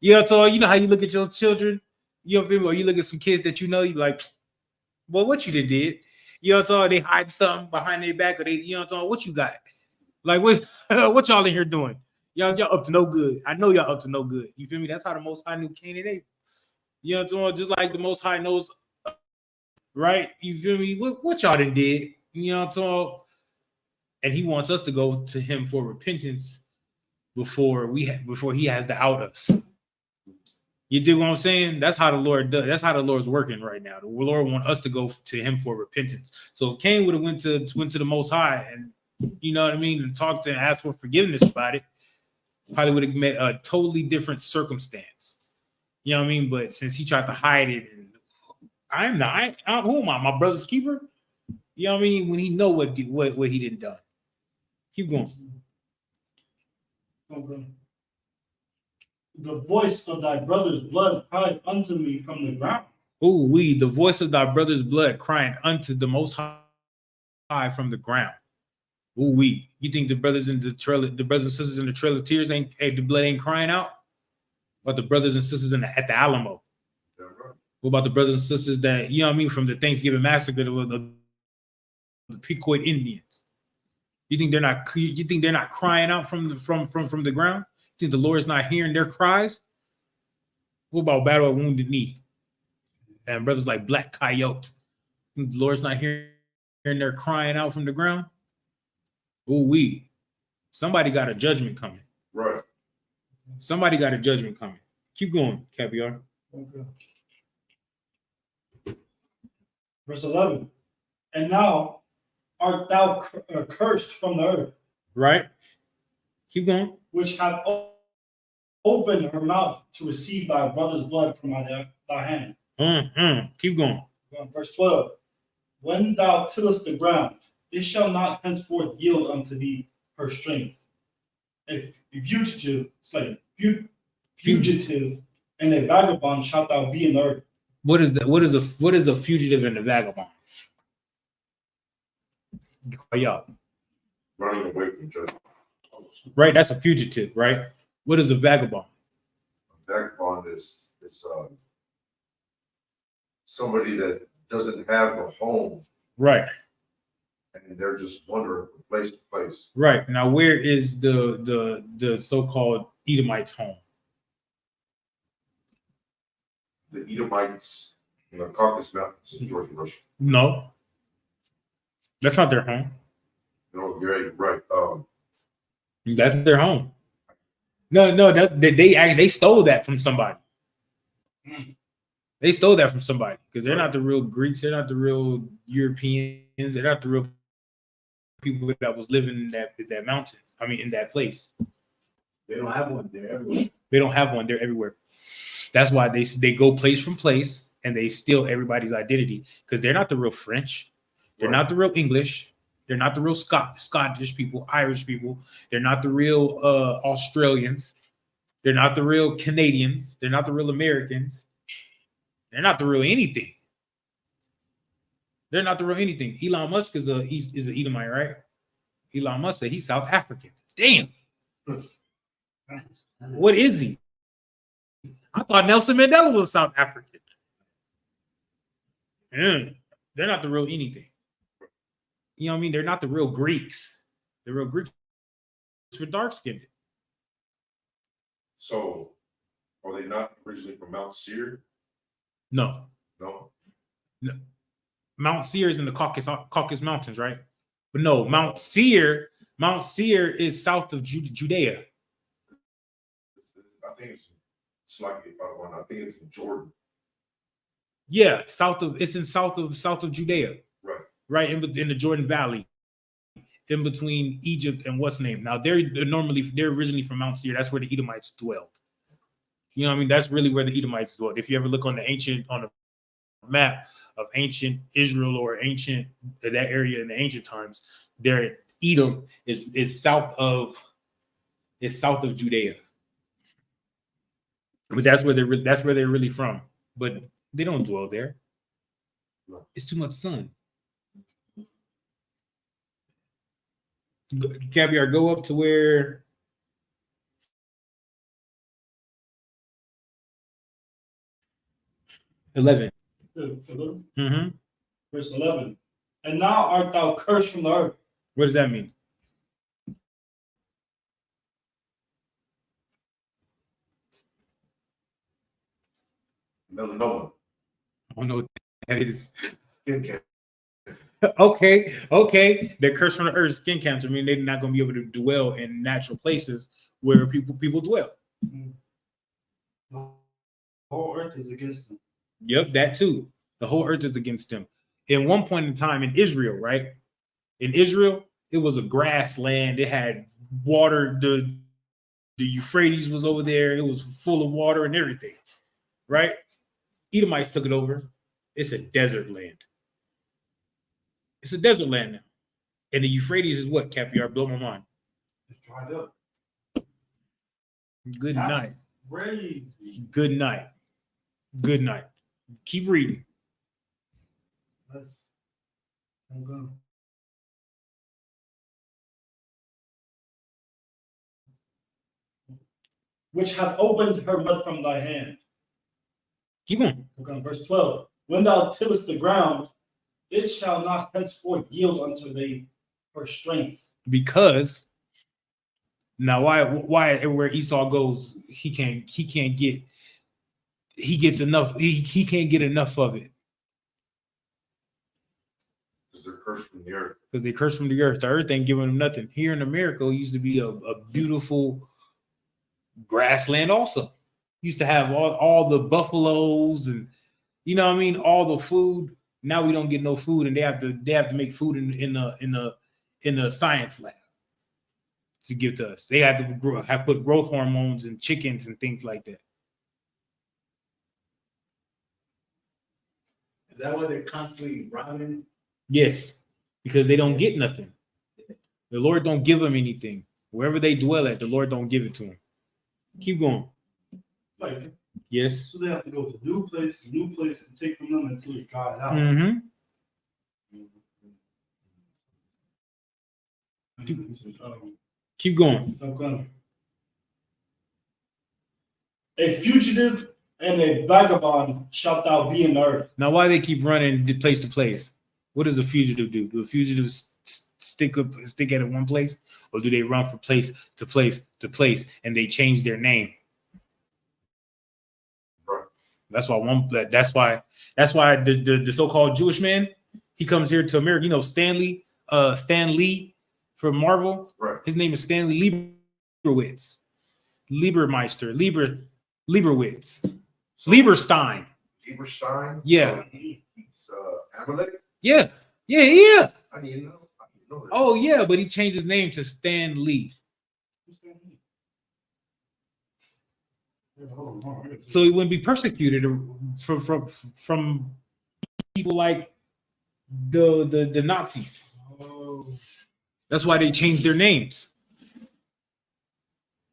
You know, so you know how you look at your children, you know, or you look at some kids that you know, you like, well, what you did. You know, so they hide something behind their back, or they, you know, so what you got? Like, what what y'all in here doing? Y'all up to no good. I know y'all up to no good. You feel me? That's how the Most High knew Cain and Abel. You know, so just like the Most High knows, right? You feel me? What y'all done did? You know, so and he wants us to go to him for repentance before he has to out us. You dig what I'm saying? That's how the Lord does. That's how the Lord's working right now. The Lord wants us to go to him for repentance. So if Cain would have went to the Most High and, you know what I mean, and talked to and asked for forgiveness about it, probably would have met a totally different circumstance. You know what I mean? But since he tried to hide it, and who am I? My brother's keeper? You know what I mean? When he know what he didn't done. Keep going. Okay. The voice of thy brother's blood cried unto me from the ground. Oh, the voice of thy brother's blood crying unto the Most High from the ground. Oh, you think the brothers and sisters in the Trail of Tears the blood ain't crying out? But the brothers and sisters at the Alamo? Right. What about the brothers and sisters that, you know what I mean, from the Thanksgiving massacre, the Pequot Indians? You think they're not crying out from the ground? You think the Lord's not hearing their cries? What about Battle at Wounded Knee? And brothers like Black Coyote. The Lord's not hearing their crying out from the ground? Ooh, somebody got a judgment coming. Right. Somebody got a judgment coming. Keep going, Caviar. Okay. Verse 11. And now art thou cursed from the earth. Right. Keep going. Which hath opened her mouth to receive thy brother's blood from thy hand. Keep going. Verse 12. When thou tillest the ground, it shall not henceforth yield unto thee her strength. A fugitive and a vagabond shalt thou be in the earth. What is a fugitive and a vagabond? Yeah. running away from justice. Right, that's a fugitive, right? What is a vagabond? A vagabond is somebody that doesn't have a home Right, and they're just wandering from place to place. right. Now, where is the so-called Edomites' home? The Edomites in the Caucasus Mountains in Georgia, Russia. No, that's not their home. No, you're right. That's their home. No, they stole that from somebody. They stole that from somebody because they're not the real Greeks. They're not the real Europeans. They're not the real people that was living in that mountain. I mean, in that place. They don't have one. They're everywhere. They don't have one. They're everywhere. That's why they go place from place and they steal everybody's identity because they're not the real French. They're not the real English. They're not the real Scottish people, Irish people. They're not the real Australians. They're not the real Canadians. They're not the real Americans. They're not the real anything. They're not the real anything. Elon Musk is an Edomite, right? Elon Musk said he's South African. Damn. What is he? I thought Nelson Mandela was South African. They're not the real anything. You know what I mean? They're not the real Greeks. The real Greeks were dark-skinned. So, are they not originally from Mount Seir? No. No. Mount Seir is in the Caucasus Mountains, right? But no, Mount Seir is south of Judea. I think it's like I think it's in Jordan. Yeah, south of Judea. Right. Right in the Jordan Valley, in between Egypt and what's name. Now they're originally from Mount Seir. That's where the Edomites dwelled. You know what I mean? That's really where the Edomites dwelled. If you ever look on a map of ancient Israel or that area in the ancient times, there Edom is south of Judea. But that's where they're really from. But they don't dwell there. It's too much sun. Caviar, go up to where $11. Mm-hmm. Verse 11. And now art thou cursed from the earth. What does that mean? Melanoma. I don't know what that is. Skin cancer. Okay. They're cursed from the earth, skin cancer. I mean, they're not going to be able to dwell in natural places where people dwell. The whole earth is against them. Yep, that too. The whole earth is against them. In one point in time in Israel, right? In Israel, it was a grassland. It had water. The Euphrates was over there. It was full of water and everything, right? Edomites took it over. It's a desert land. It's a desert land now. And the Euphrates is what, Caviar? Blow my mind. It's dried up. Good That's night. Crazy. Good night. Good night. Keep reading. I'm going. Which hath opened her mouth from thy hand. Keep on. Okay, verse 12. When thou tillest the ground, it shall not henceforth yield unto thee her strength. Because now why everywhere Esau goes, he can't get enough of it. Because they're cursed from the earth. Because they curse from the earth. The earth ain't giving them nothing. Here in America, it used to be a beautiful grassland also. Used to have all the buffaloes and you know what I mean, all the food. Now we don't get no food, and they have to make food in the science lab to give to us. They have to put growth hormones in chickens and things like that. Is that why they're constantly robbing? Yes, because they don't get nothing. The Lord don't give them anything. Wherever they dwell at, the Lord don't give it to them. Keep going. Like, Yes. so they have to go to new place, and take from them until it's dried out. Mm-hmm. Keep going. Okay. A fugitive and a vagabond shalt thou be in the earth. Now, why they keep running place to place? What does a fugitive do? Do a fugitive stick at one place, or do they run from place to place to place and they change their name? That's why the so-called Jewish man, he comes here to America. You know, Stan Lee from Marvel. Right. His name is Stanley Lieberwitz. Lieberwitz. Lieberstein. Lieberstein? Yeah. He's Amalek? Yeah. I didn't know that. Oh, yeah, but he changed his name to Stan Lee. So he wouldn't be persecuted from people like the Nazis. That's why they changed their names.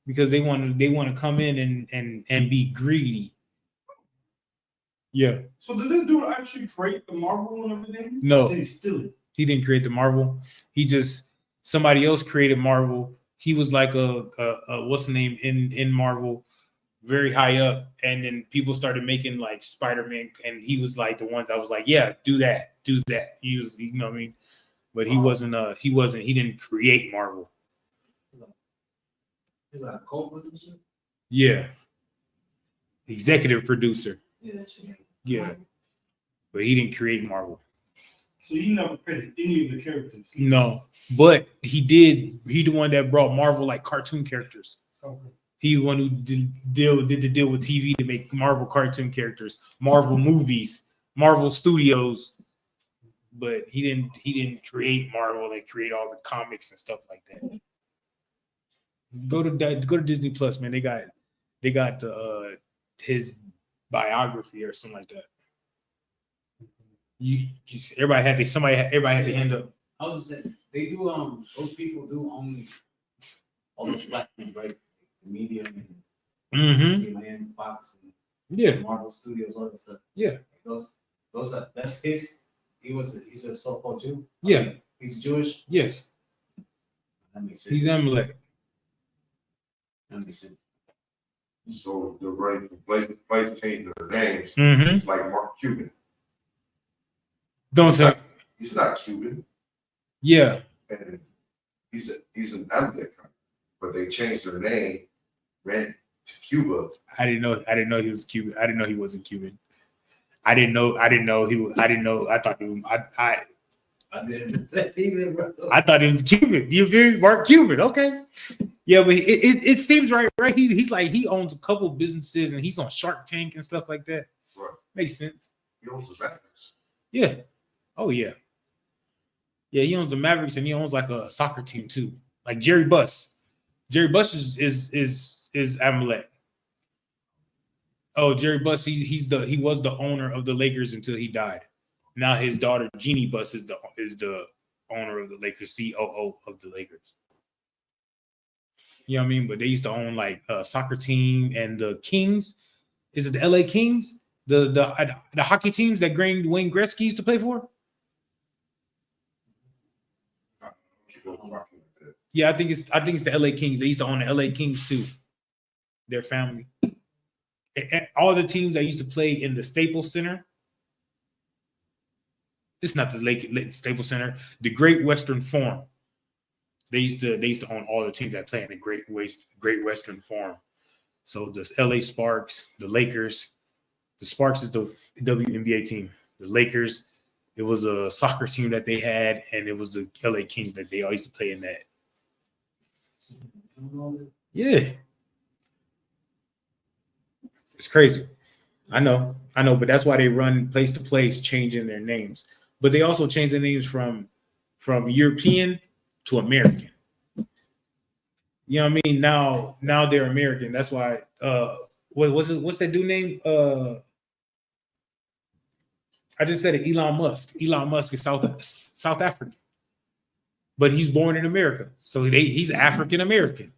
Because they want to come in and be greedy. Yeah. So did this dude actually create the Marvel and everything? No. Did he steal it? He didn't create the Marvel. Somebody else created Marvel. He was like a what's the name in Marvel, very high up. And then people started making like Spider-Man, and he was like the one that was like, yeah, do that. He was, you know what I mean? But he he didn't create Marvel. He's like a co-producer. Yeah. Executive producer. Yeah, that shit. Yeah. But he didn't create Marvel. So he never created any of the characters. No. But he did. He the one that brought Marvel like cartoon characters. Okay. He the one who did the deal with TV to make Marvel cartoon characters, Marvel movies, Marvel Studios. But he didn't create Marvel and create all the comics and stuff like that. Go to Disney Plus, man. They got his biography or something like that. Everybody had their hand up. I was saying they do those people do own all those platforms, right? The media and Mm-hmm. Fox and Yeah. Marvel Studios, all that stuff. Yeah. Those are that's his. He's a so-called Jew. Yeah. He's Jewish. Yes. That makes sense. He's Amalek. That makes sense. So the place changed their names. Mm-hmm. It's like Mark Cuban. Don't tell. He's not Cuban, Yeah. and he's an Amalek, but they changed their name, ran to Cuba. I didn't know he was Cuban. I didn't know he wasn't Cuban. I didn't know he was. I didn't know. I thought he was. I didn't either, bro. I thought he was Cuban. You feel me? Mark Cuban. Okay. Yeah, but it seems right. He's like he owns a couple businesses and he's on Shark Tank and stuff like that. Right. Makes sense. He owns the Mavericks. Yeah. Oh yeah. Yeah, he owns the Mavericks and he owns like a soccer team too. Like Jerry Buss. Jerry Buss is Amalek. Oh, Jerry Buss, he was the owner of the Lakers until he died. Now his daughter Jeannie Buss is the owner of the Lakers, COO of the Lakers. You know what I mean? But they used to own like a soccer team and the Kings. Is it the LA Kings? The hockey teams that Wayne Gretzky used to play for? Yeah, I think it's the LA Kings. They used to own the LA Kings too. Their family. And all the teams that used to play in the Staples Center. It's not the Staples Center. The Great Western Forum. They used to own all the teams that play in the Great Western Forum. So the LA Sparks, the Lakers. The Sparks is the WNBA team. The Lakers, it was a soccer team that they had, and it was the LA Kings that they all used to play in that. Yeah. It's crazy. I know, but that's why they run place to place, changing their names. But they also change their names from European to American. You know what I mean? Now they're American. That's why what's that dude name? I just said it, Elon Musk. Elon Musk is South African. But he's born in America. So he's African American.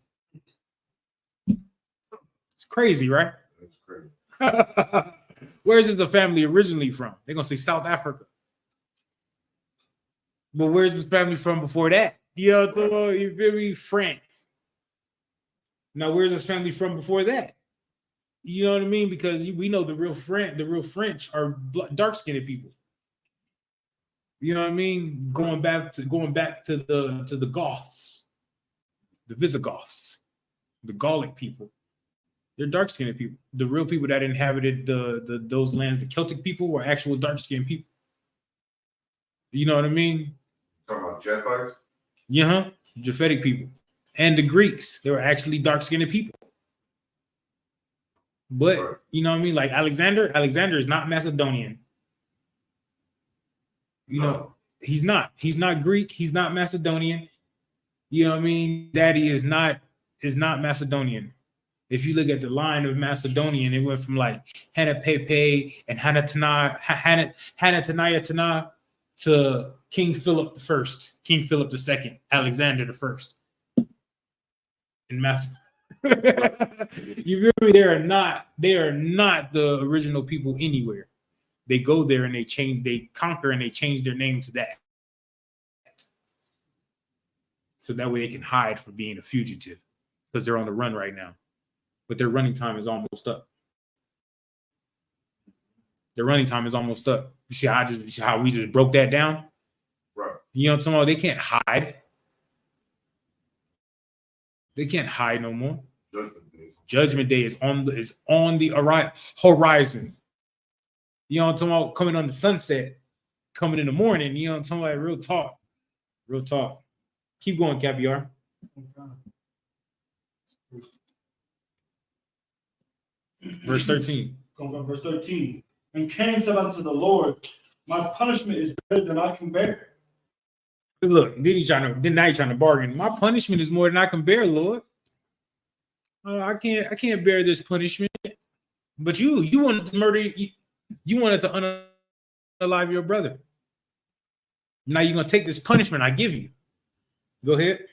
It's crazy, right? That's crazy. Where's his family originally from? They're gonna say South Africa. But where's his family from before that? You know, you feel me? France. Now, where's his family from before that? You know what I mean? Because we know the real French are dark-skinned people. You know what I mean? Going back to the Goths, the Visigoths, the Gallic people. They're dark-skinned people. The real people that inhabited those lands, the Celtic people, were actual dark-skinned people. You know what I mean? Talking about Japhites? Yeah, Japhetic people. And the Greeks, they were actually dark-skinned people. But Right. you know what I mean? Like Alexander is not Macedonian. You know, he's not Greek, he's not Macedonian. You know what I mean? Daddy is not Macedonian. If you look at the line of Macedonian, it went from like Hanapepe and Hanataniah to King Philip I, King Philip II, Alexander the First. In Macedonia. You feel me? They are not the original people anywhere. They go there and they conquer and they change their name to that. So that way they can hide from being a fugitive because they're on the run right now. But their running time is almost up. You see how we just broke that down? Right. You know what I'm talking about? They can't hide. They can't hide no more. Judgment Day is on the horizon. You know what I'm talking about? Coming on the sunset, coming in the morning. You know what I'm talking about? Real talk. Real talk. Keep going, Caviar. Verse 13. Verse 13. And Cain said unto the Lord, my punishment is greater than I can bear. Look, now he's trying to bargain. My punishment is more than I can bear, Lord. I can't bear this punishment. But you wanted to murder, you wanted to unalive your brother. Now you're gonna take this punishment I give you. Go ahead.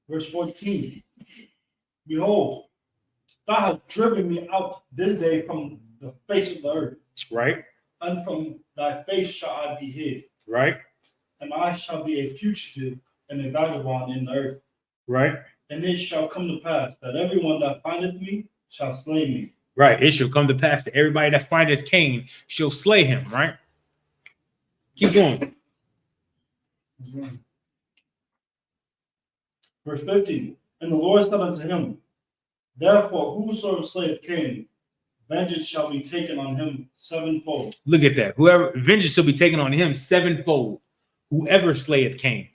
Verse 14. Behold, thou hast driven me out this day from the face of the earth. Right. And from thy face shall I be hid. Right. And I shall be a fugitive and a vagabond in the earth. Right. And it shall come to pass that everyone that findeth me shall slay me. Right. It shall come to pass that everybody that findeth Cain shall slay him. Right. Keep going. Verse 15. And the Lord said unto him, therefore, whosoever slayeth Cain, vengeance shall be taken on him sevenfold. Look at that. Vengeance shall be taken on him sevenfold. Whoever slayeth Cain.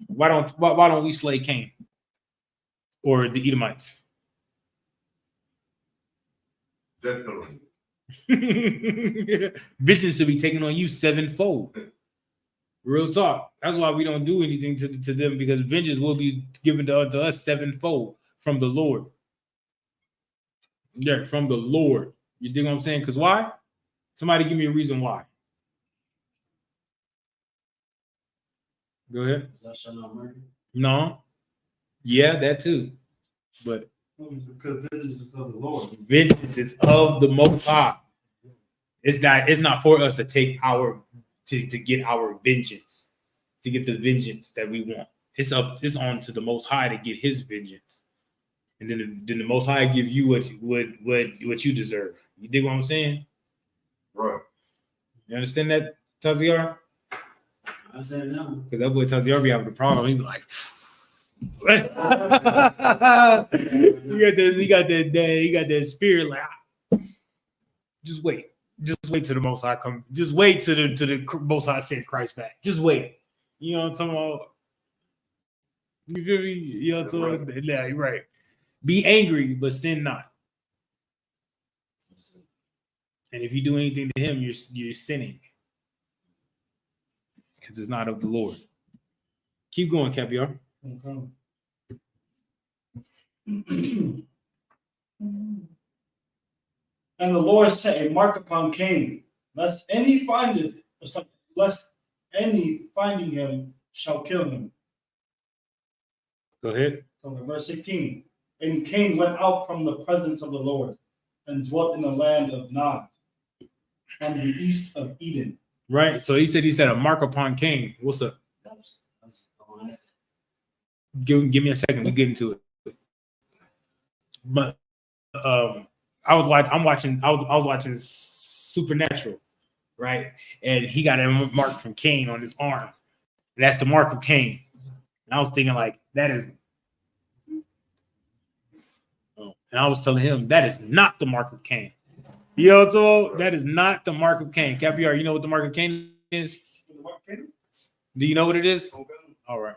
Why don't we slay Cain or the Edomites? Death penalty. Vengeance should be taken on you sevenfold. Real talk. That's why we don't do anything to them, because vengeance will be given to us sevenfold from the Lord. Yeah, from the Lord. You dig what I'm saying? Because why? Somebody give me a reason why. Go ahead. Thou shalt not murder. No. Yeah, that too. But Because vengeance is of the Lord. vengeance is of the Most High. It's not for us to take to get our vengeance, to get the vengeance that we want. It's on to the Most High to get His vengeance, and then the Most High give you what you deserve. You dig what I'm saying? Right. You understand that, Taziar? I said no. Because that boy Taziar be having a problem. He be like, he got that spirit like, just wait till the Most High come. Just wait till the Most High send Christ back. Just wait. You know what I'm talking about? You feel me? You know what I'm talking about? Yeah, you're right. Be angry, but sin not. And if you do anything to him, you're sinning, because it's not of the Lord. Keep going, Caviar. Okay. And the Lord set a mark upon Cain, lest any finding him shall kill him. Go ahead. Okay, verse 16. And Cain went out from the presence of the Lord and dwelt in the land of Nod, on the east of Eden. Right. So he said a mark upon Cain. What's up? That was Give me a second. We get into it. But I was watching Supernatural, right? And he got a mark from Cain on his arm. And that's the mark of Cain. And I was thinking like that is. Oh, and I was telling him that is not the mark of Cain. Yo, so that is not the mark of Cain. Capiar, you know what the mark of Cain is? Do you know what it is? All right.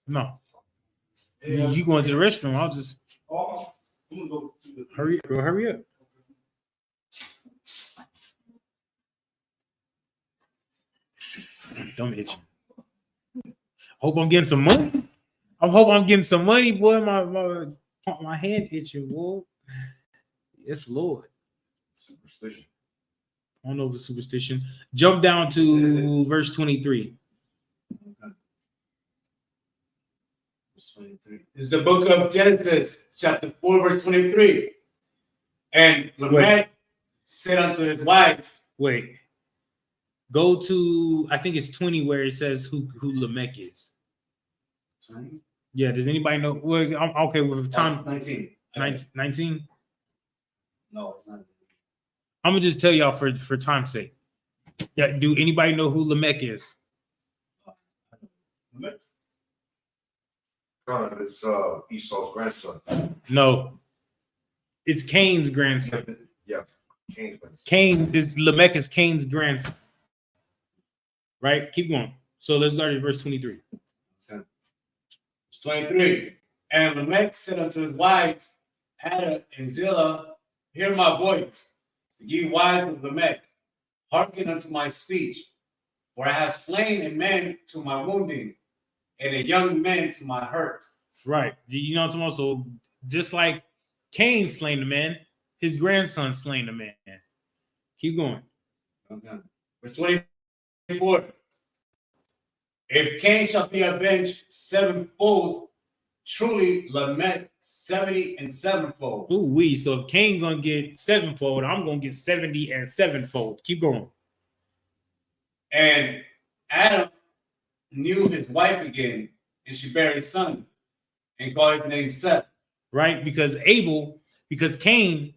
No. You going to the restroom? I'll just hurry up. Don't itch. Hope I'm getting some money. I hope I'm getting some money, boy. My hand itching, boy. Yes, Lord. Superstition. I don't know if it's superstition. Jump down to verse 23. This is the book of Genesis, chapter 4, verse 23. And Lamech said unto his wives. Wait. Go to, I think it's 20 where it says who Lamech is. 20? Yeah, does anybody know? Well, I'm okay with time. 19. 19? No, it's not. I'm gonna just tell y'all for time's sake. Yeah, do anybody know who Lamech is? It's Esau's grandson. No, it's Cain's grandson. Yeah, Cain's grandson. Cain is Lamech is Cain's grandson. Right? Keep going. So let's start at verse 23. Okay. Verse 23. And Lamech said unto his wives, Ada and Zillah, hear my voice. Ye wives of Lamech, hearken unto my speech. For I have slain a man to my wounding, and a young man to my hurt. Right. You know what I'm talking about? So just like Cain slain the man, his grandson slain the man. Keep going. Okay. Verse 24. If Cain shall be avenged sevenfold, truly Lamech 70 and sevenfold. Ooh, we. So if Cain gonna get sevenfold, I'm gonna get 70 and sevenfold. Keep going. And Adam knew his wife again, and she bare a son, and called his name Seth. Right? Because Cain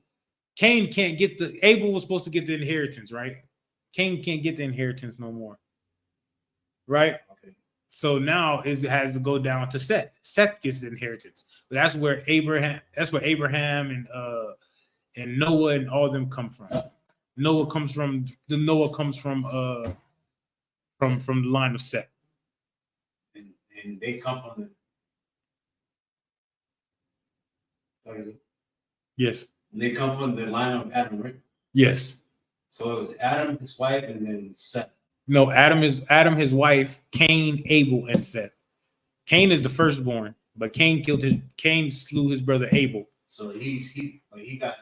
can't get Abel was supposed to get the inheritance, right? Cain can't get the inheritance no more. Right? Okay. So now it has to go down to Seth. Seth gets the inheritance. But that's where Abraham and Noah and all of them come from. Noah comes from the line of Seth. And they come from the Yes. they come from the line of Adam, right? Yes. So it was Adam, his wife, and then Seth. No, Adam, his wife, Cain, Abel, and Seth. Cain is the firstborn, but Cain slew his brother Abel. So he got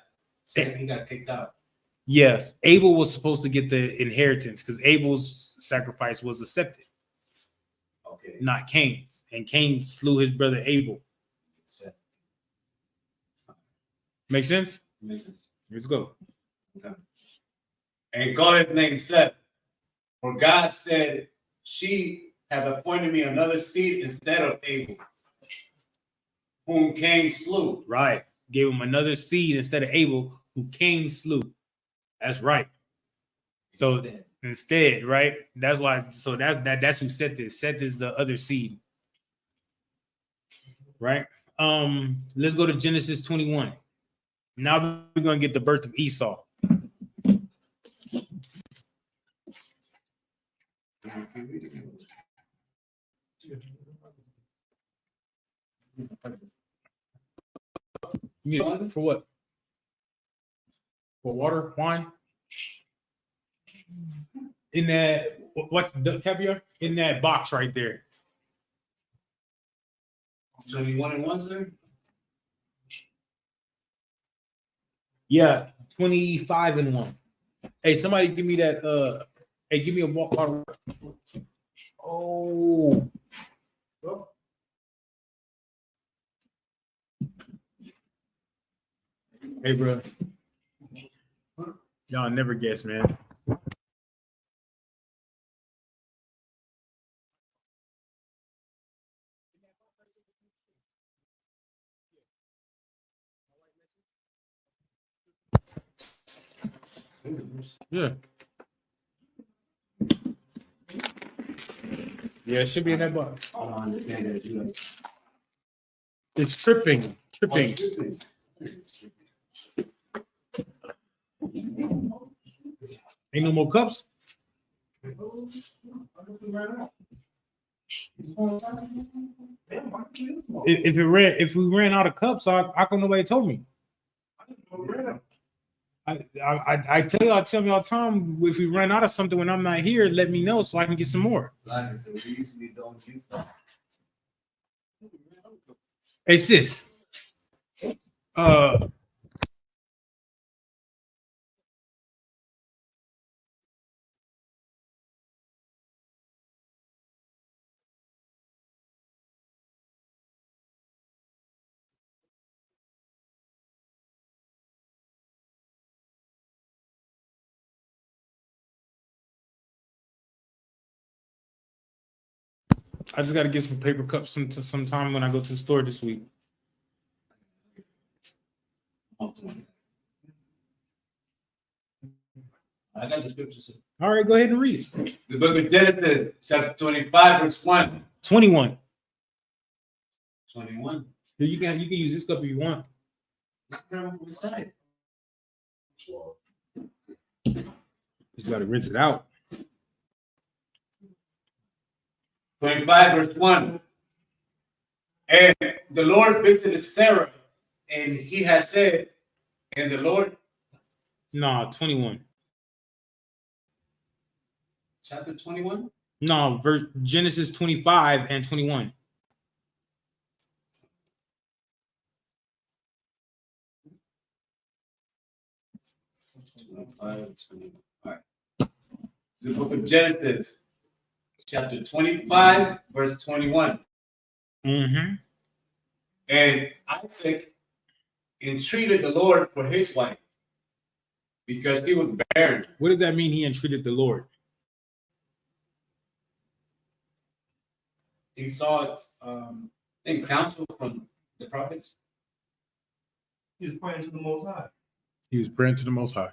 kicked out. Yes, Abel was supposed to get the inheritance because Abel's sacrifice was accepted. Okay. Not Cain's. And Cain slew his brother Abel. Seth. Make sense? Makes sense. Let's go. Okay. And called his name Seth. For God said, she hath appointed me another seed instead of Abel, whom Cain slew. Right. Gave him another seed instead of Abel, who Cain slew. That's right. So instead, right? That's why. So that's who Seth is. Seth is the other seed. Right. Let's go to Genesis 21. Now we're gonna get the birth of Esau. For what? For water, wine? In that what the caviar? In that box right there. 21 and 1, sir? Yeah, 25 and 1. Hey, somebody give me that. Hey, give me a water. Oh. Hey, bro. Y'all never guess, man. Yeah. Yeah, it should be in that box. I don't understand that you like. It's tripping. Tripping. Ain't no more cups. If we ran out of cups, how come nobody told me? I tell you all the time, if we run out of something when I'm not here, let me know so I can get some more. So we usually don't use stuff. Hey sis, I just got to get some paper cups sometime when I go to the store this week. I got the scriptures. All right, go ahead and read it. The book of Genesis, chapter 25, verse 1. 21. 21. You can use this cup if you want. Inside. Just got to rinse it out. 25, verse 1. And the Lord visited Sarah, and he has said, and the Lord. No, 21. Chapter 21? No, Genesis 25 and 21. All right. The book of Genesis, chapter 25, verse 21. Mm-hmm. And Isaac entreated the Lord for his wife because he was barren. What does that mean? He entreated the Lord. He sought counsel from the prophets. He was praying to the Most High. He was praying to the Most High.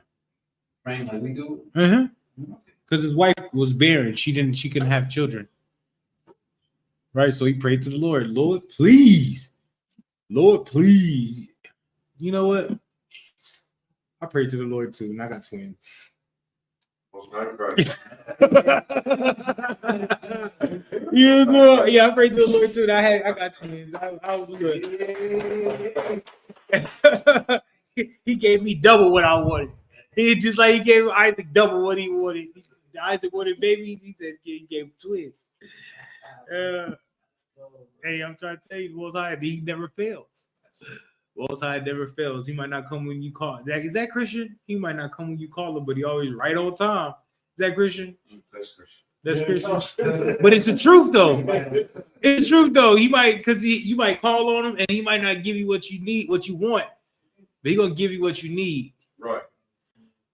Praying like we do. Because his wife was barren. She couldn't have children. Right? So he prayed to the Lord. Lord, please. Lord, please. You know what? I prayed to the Lord too, and I got twins. Yeah, I prayed to the Lord too. I got twins. I was good. He gave me double what I wanted. He just like he gave Isaac double what he wanted. Isaac wanted babies. He said he gave twins. Hey, I'm trying to tell you, Most High, he never fails. Most High never fails. He might not come when you call. Is that Christian? He might not come when you call him, but he always right on time. Is that Christian? That's Christian. That's Christian. But it's the truth though. It's the truth though. He might you might call on him and he might not give you what you need, what you want, but he gonna give you what you need. Right.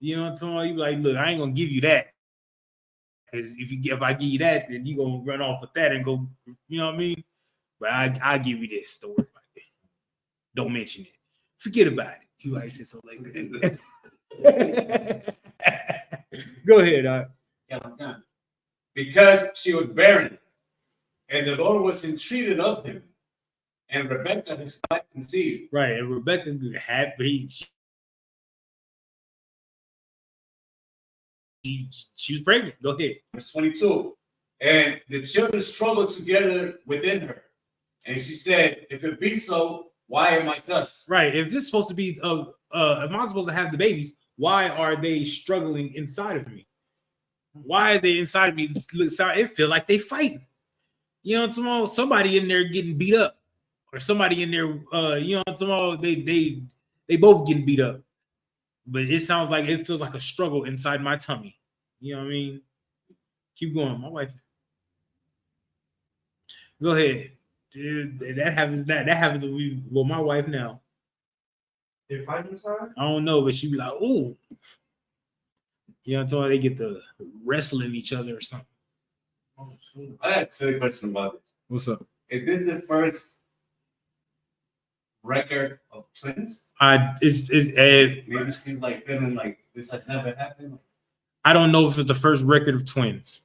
You know what I'm talking about? You be like, look, I ain't gonna give you that. Because if I give you that, then you gonna run off with that and go, you know what I mean? But I give you this. Don't worry about it. Don't mention it. Forget about it. You like say something like that. Go ahead. Yeah, I'm done. Because she was barren, and the Lord was entreated of him, and Rebekah his wife conceived. Right, and Rebecca had she was pregnant. Go ahead. Verse 22. And the children struggled together within her. And she said, if it be so, why am I thus? Right. If it's supposed to be if I'm supposed to have the babies, why are they struggling inside of me? Why are they inside of me? It feel like they fighting. You know what I'm talking about? Somebody in there getting beat up. Or somebody in there, you know what I'm talking about? They both getting beat up. But it sounds like it feels like a struggle inside my tummy. You know what I mean? Keep going. My wife. Go ahead. Dude, that happens with my wife now. They fight inside? I don't know, but she be like, ooh. You know what I'm talking about? They get to wrestling each other or something. I had a silly question about this. What's up? Is this the first record of twins? Maybe Maybe she's like feeling like this has never happened. I don't know if it's the first record of twins.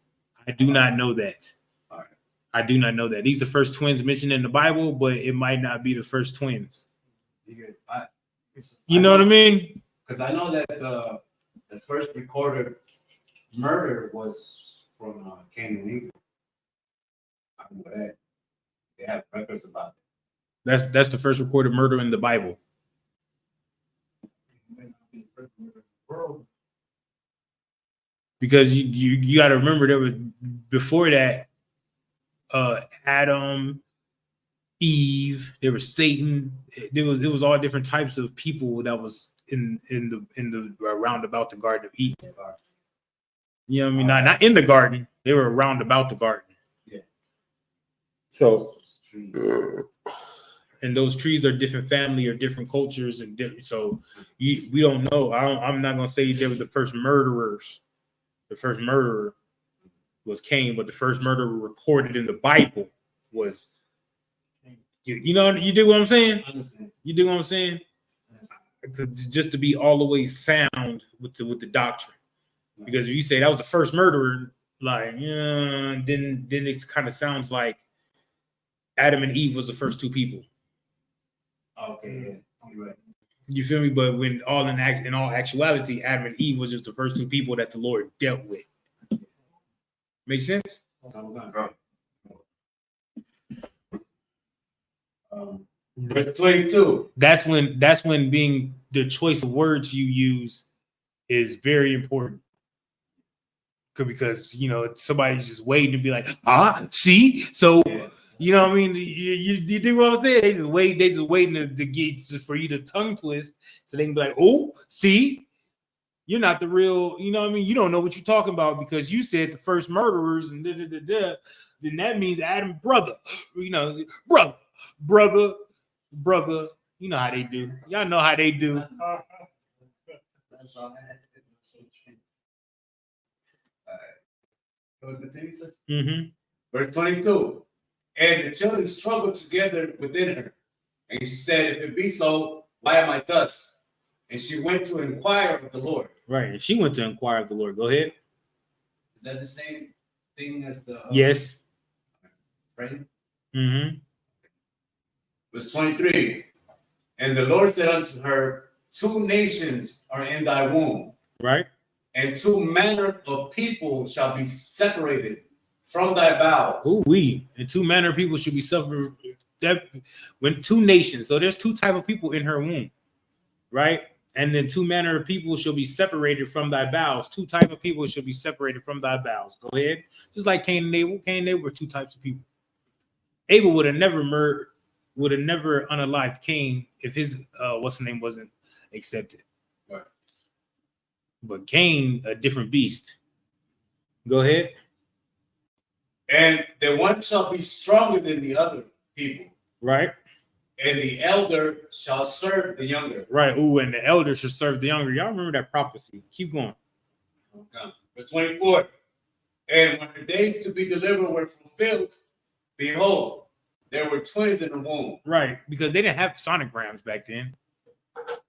I do not know that. All right. I do not know that. These are the first twins mentioned in the Bible, but it might not be the first twins. You know what I mean? Because I know that the first recorded murder was from Cain and Esau. I know that. They have records about it. That's the first recorded murder in the Bible. Because you got to remember there was before that Adam, Eve, there was Satan. It was all different types of people that was in the around about the Garden of Eden. You know what I mean? Not in the garden. They were around about the garden. Yeah. So and those trees are different family or different cultures and so we don't know. I'm not gonna say they were the first murderers. The first murderer was Cain, but the first murderer recorded in the Bible was, you know, you do what I'm saying? You do what I'm saying? Because just to be all the way sound with the doctrine. Because if you say that was the first murderer, like, yeah, then it kind of sounds like Adam and Eve was the first two people. Okay, yeah, you're right. You feel me? But when in all actuality, Adam and Eve was just the first two people that the Lord dealt with. Make sense? Verse 22. That's when being the choice of words you use is very important. Because you know somebody's just waiting to be like, see, so. Yeah. You know what I mean? You do what I'm saying? They just waiting to get for you to tongue twist so they can be like, oh, see, you're not the real, you know what I mean? You don't know what you're talking about because you said the first murderers and then that means Adam brother, you know, brother, you know how they do. Y'all know how they do. That's all right. Continue, sir? Mm-hmm. Verse 22. And the children struggled together within her. And she said, if it be so, why am I thus? And she went to inquire of the Lord. Right. And she went to inquire of the Lord. Go ahead. Is that the same thing as the... yes. Praying? Mm-hmm. Verse 23. And the Lord said unto her, 2 nations are in thy womb. Right. And 2 manner of people shall be separated from thy bowels. And 2 manner of people should be separated. That when 2 nations, so there's 2 type of people in her womb, right? And then 2 manner of people shall be separated from thy bowels. 2 type of people shall be separated from thy bowels. Go ahead. Just like Cain and Abel. Cain and Abel were 2 types of people. Abel would have never unalived Cain if his wasn't accepted. Right. But Cain, a different beast. Go ahead. And the one shall be stronger than the other people. Right. And the elder shall serve the younger. Right. Ooh, and the elder should serve the younger. Y'all remember that prophecy. Keep going. Okay. Verse 24. And when her days to be delivered were fulfilled, behold, there were twins in the womb. Right. Because they didn't have sonograms back then.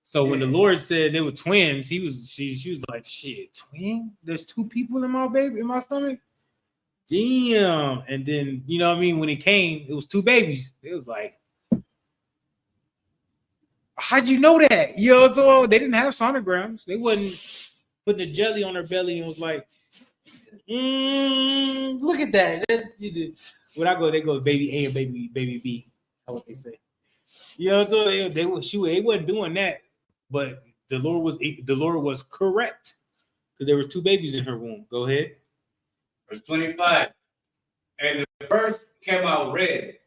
So when the Lord said they were twins, she was like, shit, twin? There's 2 people in my stomach? Damn. And then, you know what I mean? When it came, it was 2 babies. It was like, how'd you know that? You know, so they didn't have sonograms. They wasn't putting a jelly on her belly and was like, look at that. When I go, they go baby A and baby B. That's what they say. You know, so they wasn't doing that, but the Lord was correct because there were 2 babies in her womb. Go ahead. Verse 25. And the first came out red,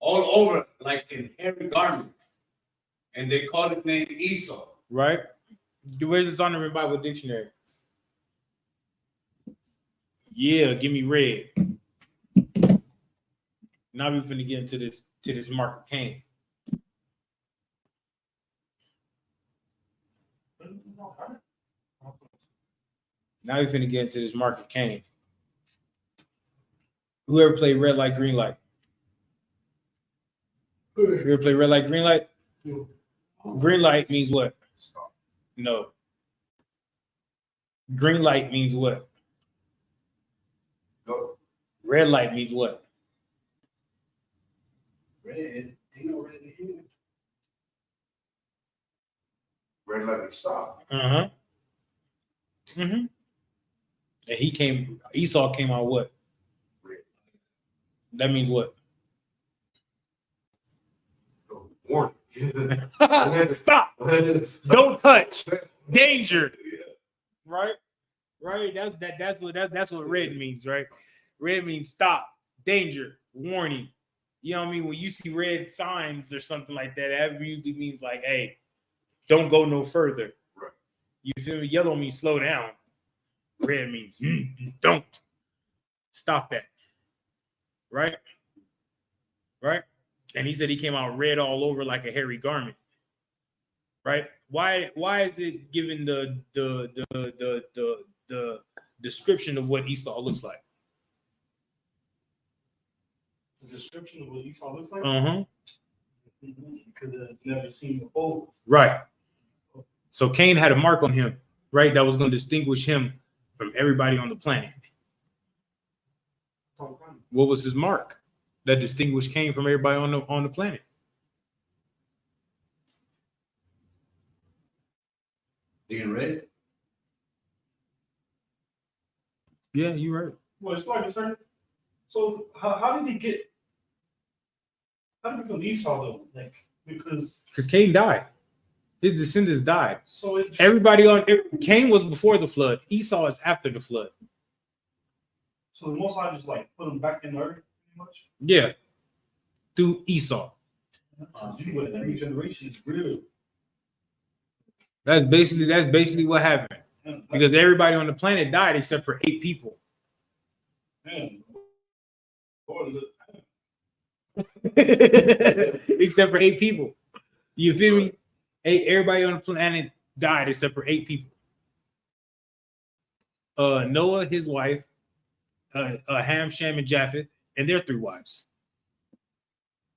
all over like in hairy garments, and they called his name Esau. Right. Where's this on the Bible dictionary? Yeah, give me red. Now we're finna get into this mark of Cain. Now we're finna get into this mark of Cain. Whoever played red light, green light? You ever play red light, green light? Green light means what? No. Green light means what? Go. Red light means what? Red. Ain't no red in here. Red light and stop. Uh-huh. Mm-hmm. And Esau came out what? Red. That means what? Warning. Stop. Don't touch. Danger. Right? Right? That's what red means, right? Red means stop, danger, warning. You know what I mean? When you see red signs or something like that, that usually means like, hey, don't go no further. Right. You feel me? Yellow means slow down. Red means don't. Stop that. Right? Right? And he said he came out red all over like a hairy garment. Right? Why is it given the description of what Esau looks like? The description of what Esau looks like? Uh-huh. Because I've never seen before. Right. So Cain had a mark on him, right? That was going to distinguish him from everybody on the planet. What was his mark that distinguished Cain from everybody on the planet? Being red? Yeah, you're right. Well, it's like a certain. So how did he become Esau though? Like because Cain died. His descendants died. so Cain was before the flood. Esau is after the flood. So the Most High just like put him back in the earth, pretty much. Yeah. Through Esau. But every generation is real. That's basically what happened. Because everybody on the planet died except for 8 people. Man. Except for 8 people. You feel me? Everybody on the planet died except for 8 people. Noah, his wife, Ham, Shem, and Japheth, and their 3 wives.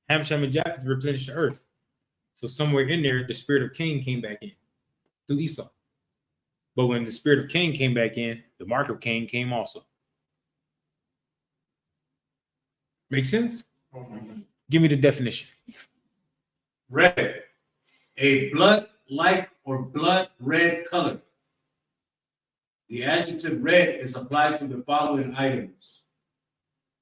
Ham, Shem, and Japheth replenished the earth. So somewhere in there, the spirit of Cain came back in through Esau. But when the spirit of Cain came back in, the mark of Cain came also. Make sense? Give me the definition. Red. A blood-like or blood red color. The adjective red is applied to the following items.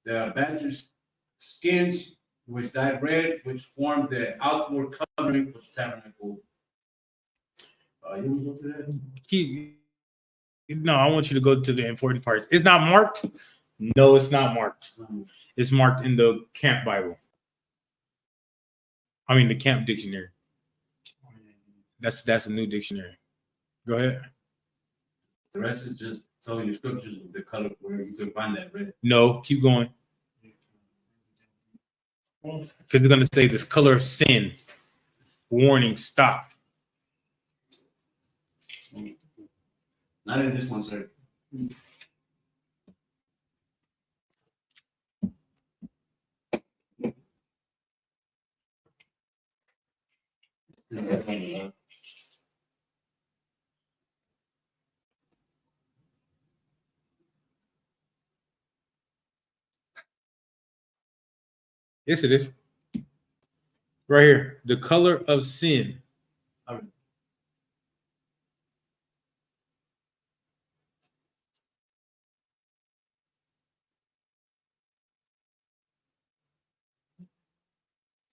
The badger's skins, which dyed red, which formed the outward covering for the tabernacle. You want to go to that? No, I want you to go to the important parts. It's not marked. No, it's not marked. It's marked in the Camp Bible. I mean, the Camp Dictionary. That's a new dictionary. Go ahead. The rest is just telling you scriptures of the color where you can find that red. No, keep going. Because they're going to say this color of sin. Warning, stop. Not in this one, sir. Yes, it is. Right here. The color of sin.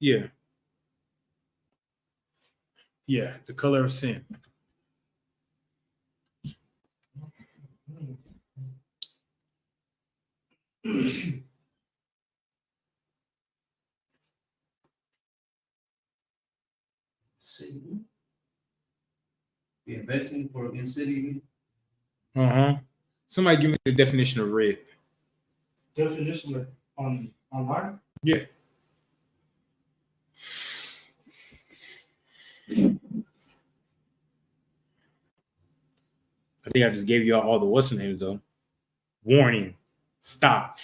Yeah. Yeah, the color of sin. The investing for in-city. Somebody give me the definition of red. Definition online? Yeah. I think I just gave you all the what's the names though. Warning, stop,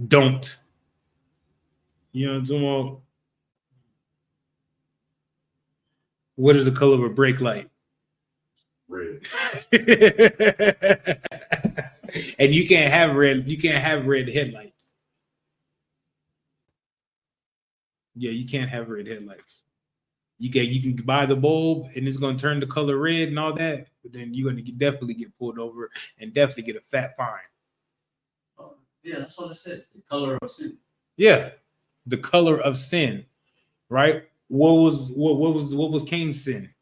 don't. You know what I'm talking about? What is the color of a brake light? Red. And you can't have red. You can't have red headlights. Yeah, you can't have red headlights. You can buy the bulb and it's gonna turn the color red and all that, but then you're gonna definitely get pulled over and definitely get a fat fine. Oh, yeah, that's what it says. The color of sin. Yeah, the color of sin, right? What was Cain's sin?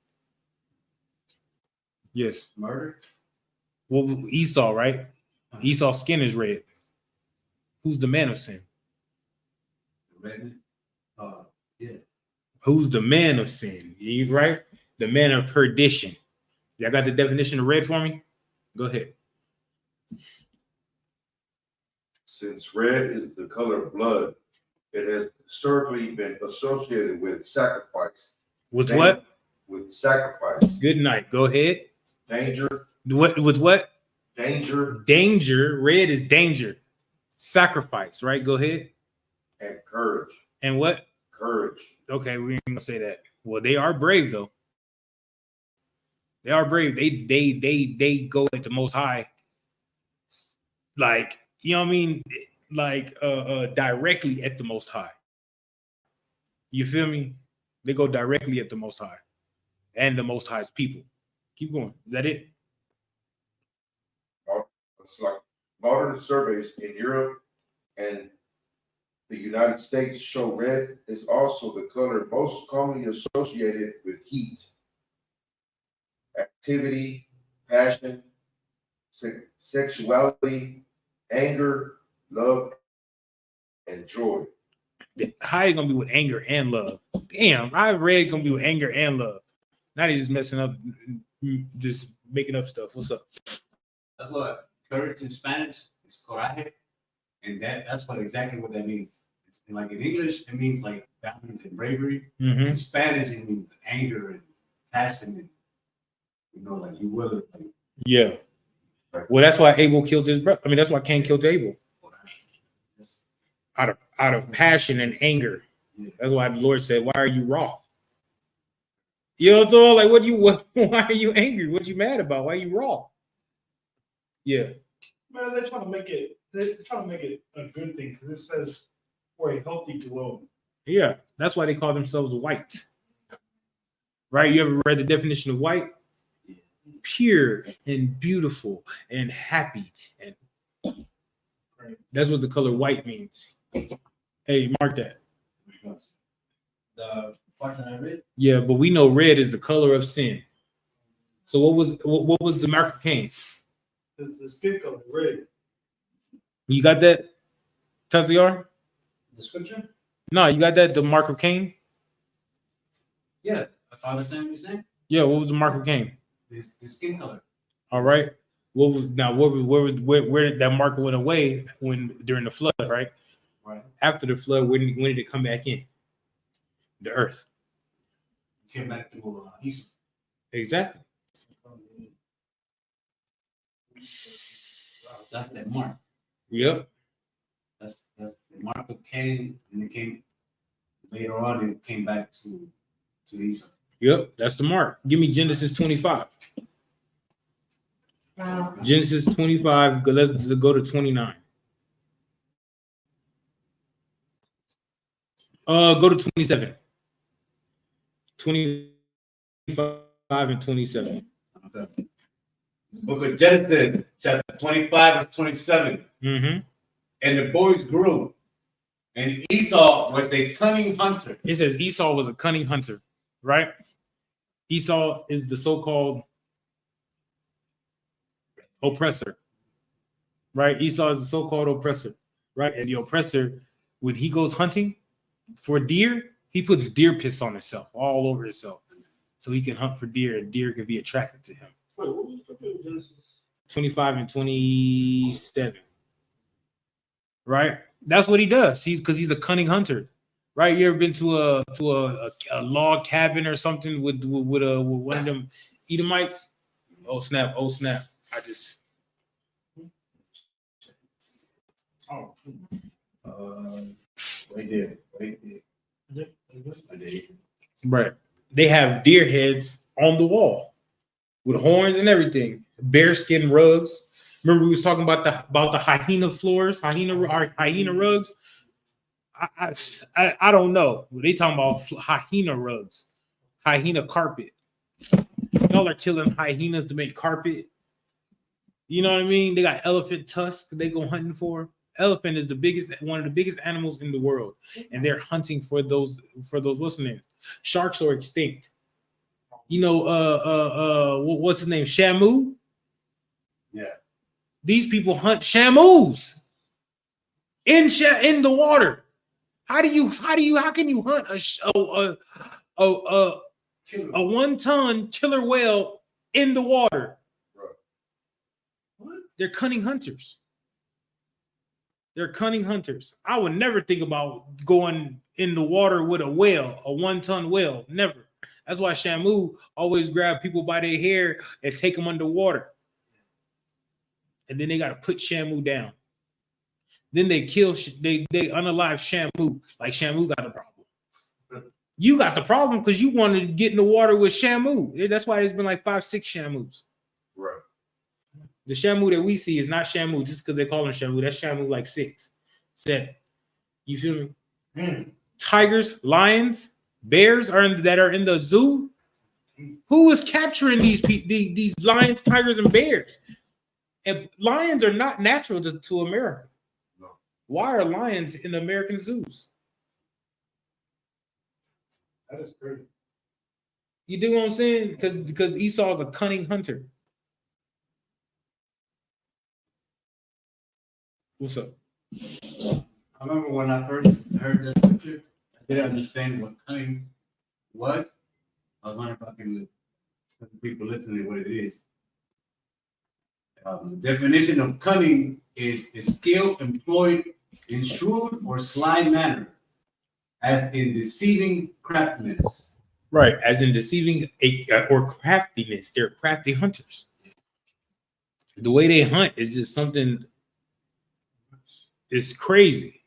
Yes. Murder. Well, Esau, right? Esau's skin is red. Who's the man of sin? Red. Yeah. Who's the man of sin? You right? The man of perdition. Y'all got the definition of red for me? Go ahead. Since red is the color of blood, it has historically been associated with sacrifice. With what? With sacrifice. Good night. Go ahead. Danger. What with what? Danger. Danger. Red is danger. Sacrifice, right? Go ahead. And courage. And what? Courage. Okay, we ain't gonna say that. Well, they are brave though. They are brave. They go at the Most High, like, you know what I mean, like directly at the Most High. You feel me? They go directly at the Most High and the Most High's people. Keep going. Is that it? It's like modern surveys in Europe and the United States show red is also the color most commonly associated with heat, activity, passion, sexuality, anger, love, and joy. How you gonna be with anger and love? Damn, I read gonna be with anger and love. Now they just messing up, just making up stuff. What's up? That's what courage in Spanish is coraje, and that's exactly what that means. Like in English, it means like valiance and bravery. Mm-hmm. In Spanish, it means anger and passion, and like you will. Like, yeah. Well, that's why Abel killed his brother. I mean, that's why Cain killed Abel. Out of passion and anger. That's why the Lord said, "Why are you wroth?" You know, it's all like, why are you angry? What you mad about? Why are you wroth? Yeah. Man, they're trying to make it a good thing because it says for a healthy glow. Yeah, that's why they call themselves white. Right? You ever read the definition of white? Pure and beautiful and happy, and that's what the color white means. Hey, mark that. the part that I read. Yeah, but we know red is the color of sin. So what was the mark of Cain? It's the skin color, red. You got that, Taziar? The scripture? No, you got that, the mark of Cain? Yeah, if I understand what you're saying. Yeah, what was the mark of Cain? The skin color. All right. Where did that marker went away during the flood, right? Right. After the flood, when did it come back in? The earth. Came back to Esau. Exactly. That's that mark. Yep. That's the mark of Cain, and it came later on. It came back to Esau. Yep, that's the mark. Give me Genesis 25. Genesis 25. Let's go to 29. Go to 27. 25 and 27. Okay. Book of Genesis, chapter 25 and 27. Mm-hmm. And the boys grew, and Esau was a cunning hunter. It says Esau was a cunning hunter, right? Esau is the so-called oppressor, right? Esau is the so-called oppressor, right? And the oppressor, when he goes hunting for deer, he puts deer piss on himself, all over himself, so he can hunt for deer, and deer can be attracted to him. Wait, what was the Genesis? 25 and 27, right? That's what he does. He's a cunning hunter, right? You ever been to a log cabin or something with one of them Edomites? Oh snap! I just Right there. right. They have deer heads on the wall. with horns and everything. Bearskin rugs. Remember we was talking about the hyena floors, hyena rugs. I don't know. They talking about hyena rugs, hyena carpet. Y'all are killing hyenas to make carpet. You know what I mean? They got elephant tusks they go hunting for. Elephant is one of the biggest animals in the world, and they're hunting for those what's the name? Sharks are extinct. You know, what's his name? Shamu. Yeah. These people hunt shamus in the water. How can you hunt a 1-ton killer whale in the water? What? They're cunning hunters. They're cunning hunters. I would never think about going in the water with a whale, a 1-ton whale. Never. That's why Shamu always grab people by their hair and take them underwater. And then they got to put Shamu down. Then they unalive Shamu. Like Shamu got a problem. You got the problem because you wanted to get in the water with Shamu. That's why there's been like 5-6 Shamus. Right. The Shamu that we see is not Shamu just because they call him Shamu. That's Shamu like 6, 7. You feel me? Tigers, lions, bears that are in the zoo. Who is capturing these lions, tigers, and bears? And lions are not natural to America. No. Why are lions in American zoos? That is crazy. You do what I'm saying? Because Esau's a cunning hunter. What's up? I remember when I first heard this scripture, I didn't understand what cunning was. I was wondering if I can let the people listening what it is. The definition of cunning is a skill employed in shrewd or sly manner, as in deceiving craftiness. Right, as in deceiving or craftiness. They're crafty hunters. The way they hunt is just something. It's crazy.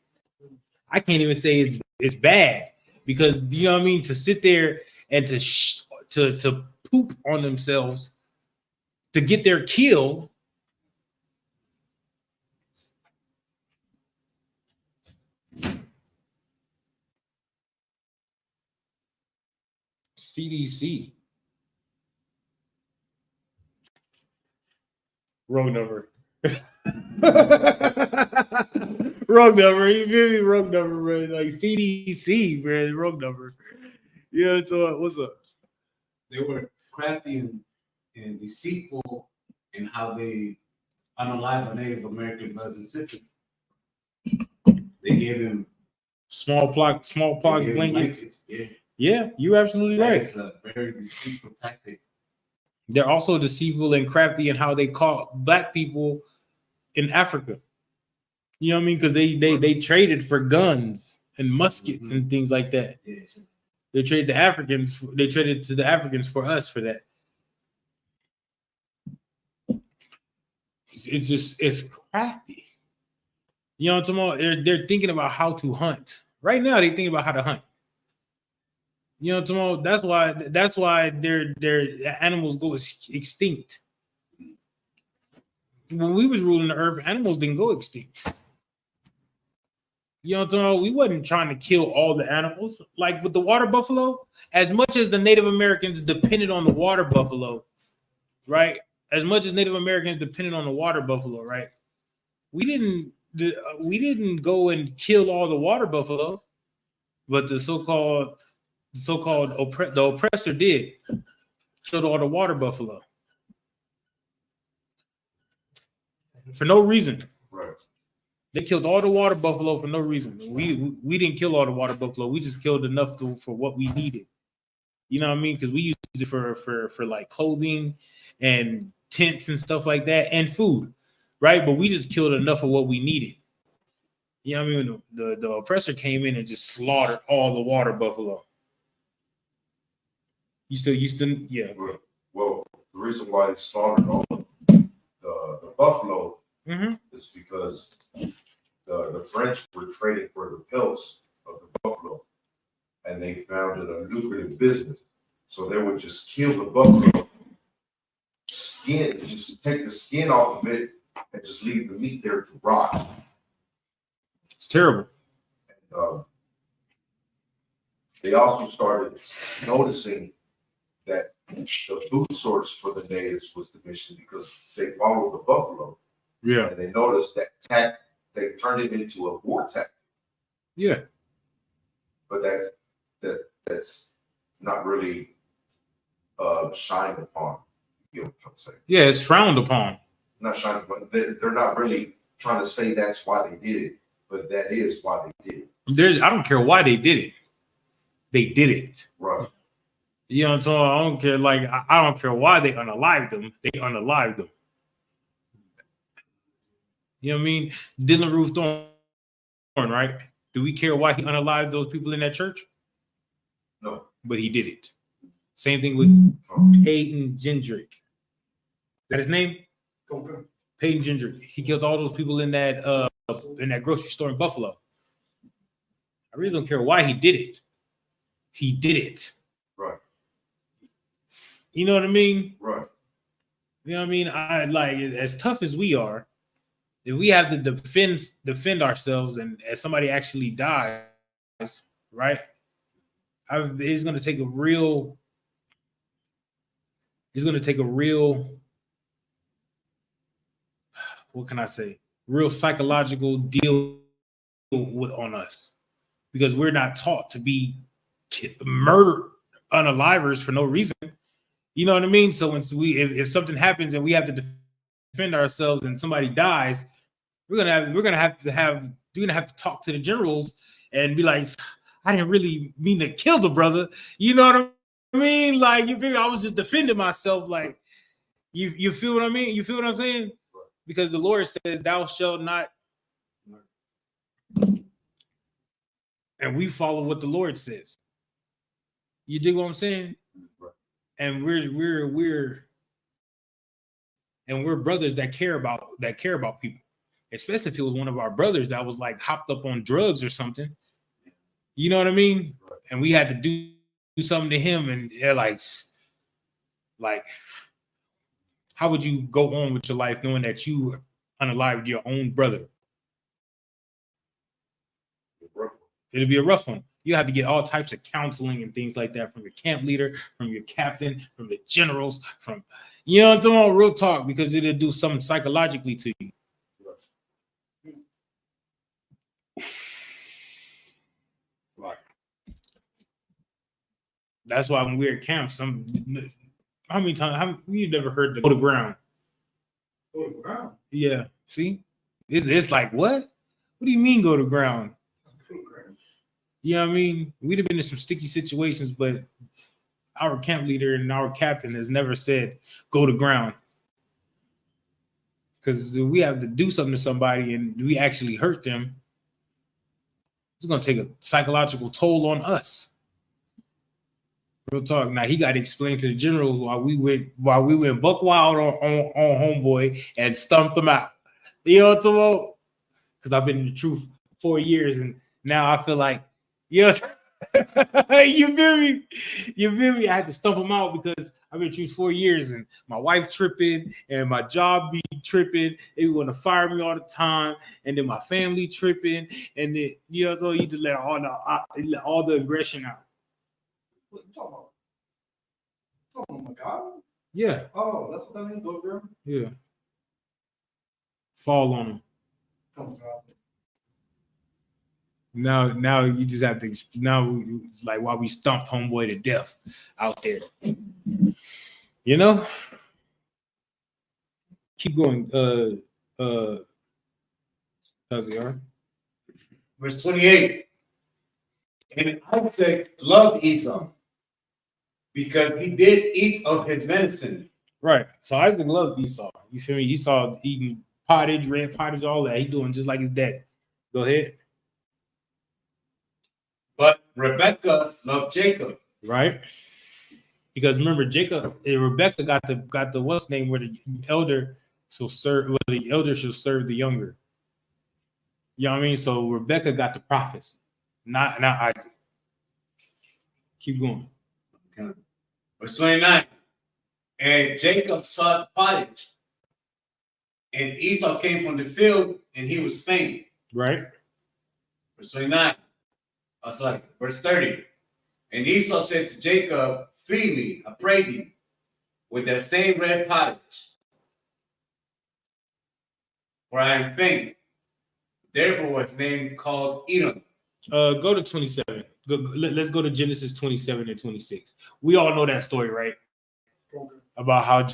I can't even say it's bad because you know what I mean. To sit there and to poop on themselves to get their kill. CDC. Wrong number. Wrong number. You feel me? Wrong number, bro. Like CDC, bro. Wrong number. Yeah, so what's up? They were crafty and deceitful in how they unalive a Native American brothers and sisters. They gave him smallpox blankets. Yeah, you're absolutely right. It's a very deceitful tactic. They're also deceitful and crafty in how they caught black people in Africa. You know what I mean? Because they traded for guns and muskets and things like that. They traded the Africans. They traded to the Africans for us for that. It's crafty. You know what I'm talking about? They're thinking about how to hunt. Right now, they think about how to hunt. You know what I'm talking about? That's why their animals go extinct. When we was ruling the earth, animals didn't go extinct. You know what I'm talking about? We wasn't trying to kill all the animals. Like with the water buffalo, as much as the Native Americans depended on the water buffalo, right? As much as Native Americans depended on the water buffalo, right? We didn't go and kill all the water buffalo, but the so-called oppressor did killed all the water buffalo for no reason. Right. They killed all the water buffalo for no reason. We didn't kill all the water buffalo. We just killed enough for what we needed. You know what I mean? Because we used it for like clothing and tents and stuff like that and food, right? But we just killed enough of what we needed. You know what I mean? The oppressor came in and just slaughtered all the water buffalo. You still, yeah. Well, the reason why they slaughtered all the buffalo is because the French were trading for the pelts of the buffalo, and they found it a lucrative business. So they would just kill the buffalo skin, just take the skin off of it and just leave the meat there to rot. It's terrible. And, they also started noticing that the food source for the natives was diminished because they followed the buffalo. Yeah. And they noticed that they turned it into a war tactic. Yeah. But that's not really shined upon. You know what I'm saying? Yeah, it's frowned upon. Not shined upon. They're not really trying to say that's why they did it, but that is why they did it. I don't care why they did it. They did it. Right. You know what I'm saying? I don't care. Like, I don't care why they unalived them. They unalived them. You know what I mean? Dylan Ruth Thorne, right? Do we care why he unalived those people in that church? No. But he did it. Same thing with Peyton Gendrick. That his name? Okay. Peyton Gendrick. He killed all those people in that grocery store in Buffalo. I really don't care why he did it. He did it. Right. You know what I mean? Right. You know what I mean? I like, as tough as we are, if we have to defend ourselves and as somebody actually dies, right? It's gonna take a real what can I say? Real psychological deal on us. Because we're not taught to be murder unalivers for no reason. You know what I mean? So if something happens and we have to defend ourselves and somebody dies, we're gonna have to talk to the generals and be like, I didn't really mean to kill the brother. You know what I mean? Like, you feel I was just defending myself. Like, you feel what I mean? You feel what I'm saying? Because the Lord says, "Thou shalt not." And we follow what the Lord says. You dig what I'm saying? And we're brothers that care about people. Especially if it was one of our brothers that was like hopped up on drugs or something. You know what I mean? And we had to do something to him, and they're like, how would you go on with your life knowing that you unalived your own brother? It'll be a rough one. You have to get all types of counseling and things like that from your camp leader, from your captain, from the generals, from, you know what I'm talking about, real talk, because it'll do something psychologically to you. That's why when we're at camp, how many times you never heard the go to ground? Go to ground. Yeah. See? It's like, what? What do you mean go to ground? You know what I mean? We'd have been in some sticky situations, but our camp leader and our captain has never said go to ground. Because if we have to do something to somebody and we actually hurt them, it's going to take a psychological toll on us. Real talk. Now he got to explain to the generals while we went buck wild on homeboy and stumped them out. You know what I'm talking about? Because I've been in the truth 4 years and now I feel like, yes, you feel me? You feel me? I had to stump them out because I've been in the truth 4 years and my wife tripping and my job be tripping. They want to fire me all the time, and then my family tripping, and then so you just let all the aggression out. What you talking about? Oh my God. Yeah. Oh, that's what that means, go girl. Yeah. Fall on them. Come on, God. Now you just have to like while we stumped homeboy to death out there. You know? Keep going. Verse 28. And Isaac loved Esau because he did eat of his medicine. Right. So Isaac loved Esau. You feel me? Esau eating pottage, red pottage, all that. He doing just like his dad. Go ahead. But Rebekah loved Jacob. Right. Because remember, Rebekah got the what's name where the elder shall serve the younger. You know what I mean? So Rebekah got the prophets, not Isaac. Keep going. Okay. Verse 29. And Jacob saw the pottage. And Esau came from the field, and he was faint. Right. Verse 29. Verse 30. And Esau said to Jacob, feed me, I pray thee, with that same red pottage, for I am faint. Therefore was his name called Edom. Go to 27. Let's go to Genesis 27 and 26. We all know that story, right? Okay. About how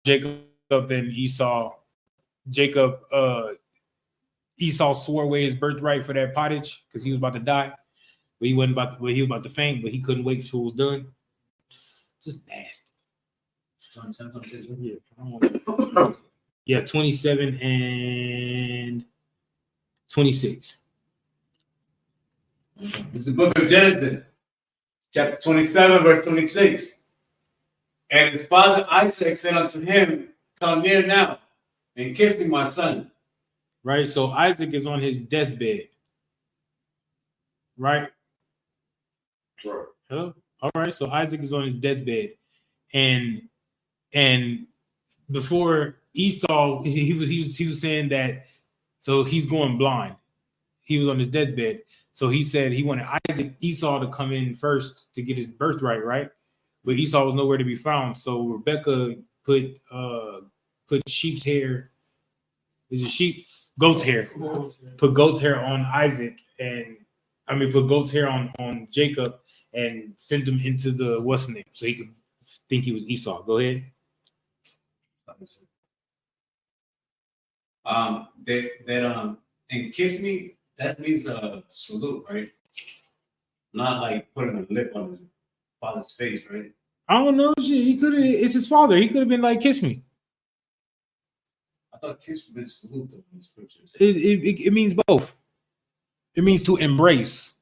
Jacob and Esau, Esau swore away his birthright for that pottage because he was about to die. But he wasn't about to, he was about to faint, but he couldn't wait till it was done. Just nasty. 27, 26. Yeah, 27 and 26. It's the book of Genesis, chapter 27, verse 26. And his father Isaac said unto him, come near now, and kiss me, my son. Right? So Isaac is on his deathbed. Right? Sure. Hello? All right. So Isaac is on his deathbed. And before Esau, he was saying that, so he's going blind. He was on his deathbed. So he said he wanted Esau to come in first to get his birthright, right? But Esau was nowhere to be found. So Rebecca put sheep's hair. Is it sheep? Goat's hair. Put goat's hair on Isaac, and put goat's hair on Jacob, and sent him into the what's the name, so he could think he was Esau. Go ahead. And kiss me, that means salute, right? Not like putting a lip on his father's face, right? I don't know. He could have. It's his father. He could have been like, "Kiss me." I thought kiss meant salute in the scriptures. It means both. It means to embrace.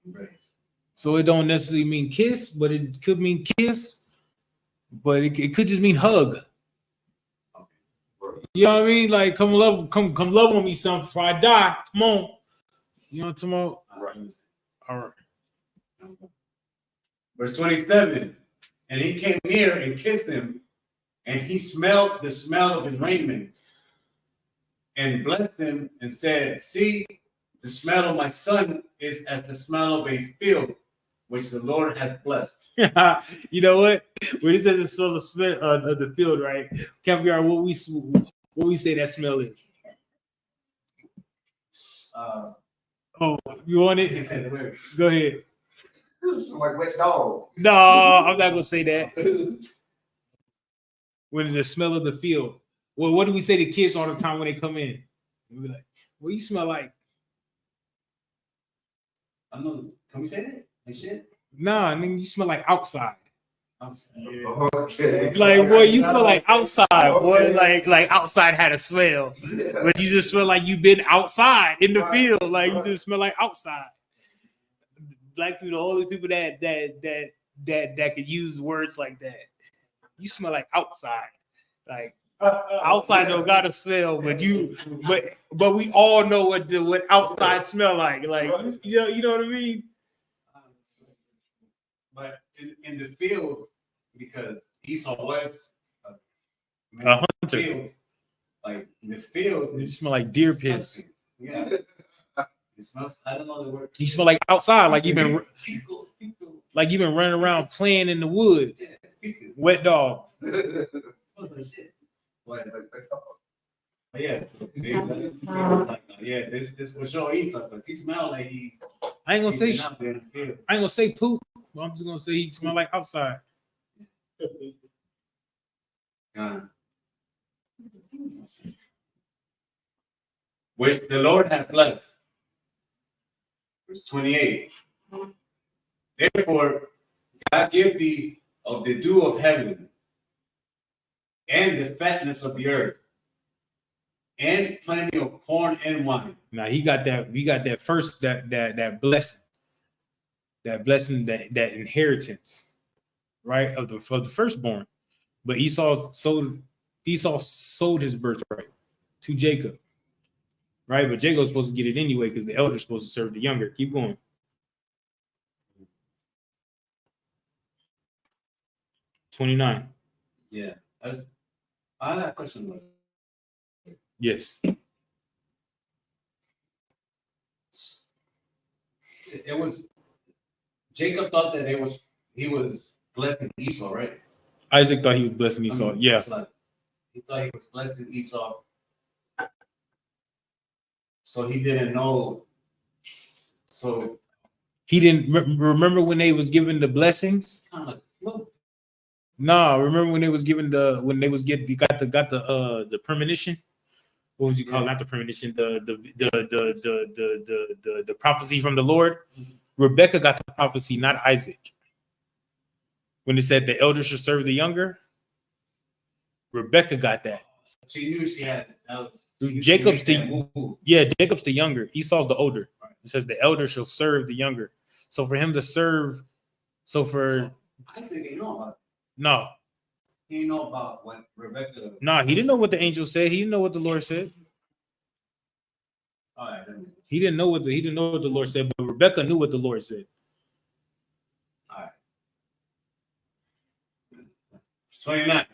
Embrace. So it don't necessarily mean kiss, but it could mean kiss. But it could just mean hug. You know what I mean? Like, come love on me, son, before I die. Come on. You know what I'm talking about? Right. All right. Verse 27. And he came near and kissed him, and he smelled the smell of his raiment, and blessed him, and said, see, the smell of my son is as the smell of a field, which the Lord hath blessed. You know what? When he says the smell of the field, right? Can't figure out what we say that smell is. Oh, you want it? Go ahead. This is like wet dog. No, I'm not gonna say that. When the smell of the field. Well, what do we say to kids all the time when they come in? We be like, "What you smell like?" I don't know. Can we say that? Like shit? Nah, I mean, you smell like outside. Yeah. Okay. Like, boy, you smell like outside. Boy, like outside had a smell, but you just smell like you've been outside in the field. Like you just smell like outside. Black people, the only people that could use words like that. You smell like outside. Like outside don't got a smell, but we all know what outside smell like. Like you know what I mean? But in the field, because Esau was A hunter. field, like in the field, You smell like deer piss. Yeah. It smells. I don't know the word. You smell like outside, like you've been Fecal. running around playing in the woods. Fecals. Wet dog. Smells like shit. But yeah, so this for sure Esau, because he smelled like he. I ain't gonna say been shit. out there in the field. I ain't gonna say poop. But I'm just gonna say he smell like outside. Which the Lord hath blessed. Verse 28. Therefore, God give thee of the dew of heaven, and the fatness of the earth, and plenty of corn and wine. Now he got that. We got that first that blessing, that inheritance, right, of the firstborn. But Esau sold his birthright to Jacob, right? But Jacob's supposed to get it anyway because the elder's supposed to serve the younger. Keep going. $29. Yeah. I got a question. Yes. It was Jacob thought that he was blessing Esau, right? Isaac thought he was blessing Esau. Yeah. It's like, he thought he was blessing Esau. So he didn't know. So He didn't remember when they was given the blessings. kind of like look. No, remember when they was given got the premonition. What would you call it? Not the premonition, the prophecy from the Lord. Rebecca got the prophecy, not Isaac. When it said the elder should serve the younger, Rebecca got that. She knew she had. Jacob's Jacob's the younger. Esau's the older. It says the elder shall serve the younger. So for him to serve, I think he know about it. No. He didn't know about what Rebecca. No, he didn't know what the angel said. He didn't know what the Lord said. All right. He didn't know what the Lord said, but Rebecca knew what the Lord said. All right. 29.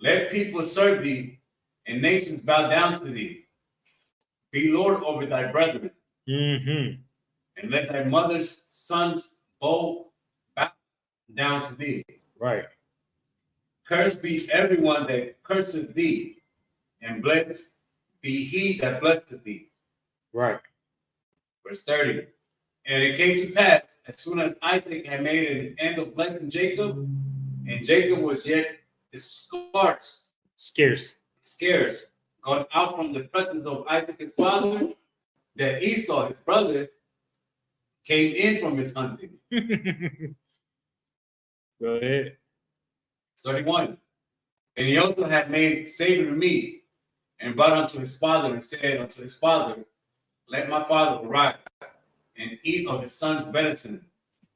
Let people serve thee, and nations bow down to thee. Be Lord over thy brethren, Mm-hmm. and let thy mother's sons bow down to thee. Right. Cursed be everyone that curseth thee, and blessed be he that blesseth thee. Right. Verse 30. And it came to pass, as soon as Isaac had made an end of blessing Jacob, and Jacob was yet scarce, gone out from the presence of Isaac his father, that Esau his brother came in from his hunting. Go ahead. 31. And he also had made savory meat, and brought unto his father, and said unto his father, let my father arise, and eat of his son's venison,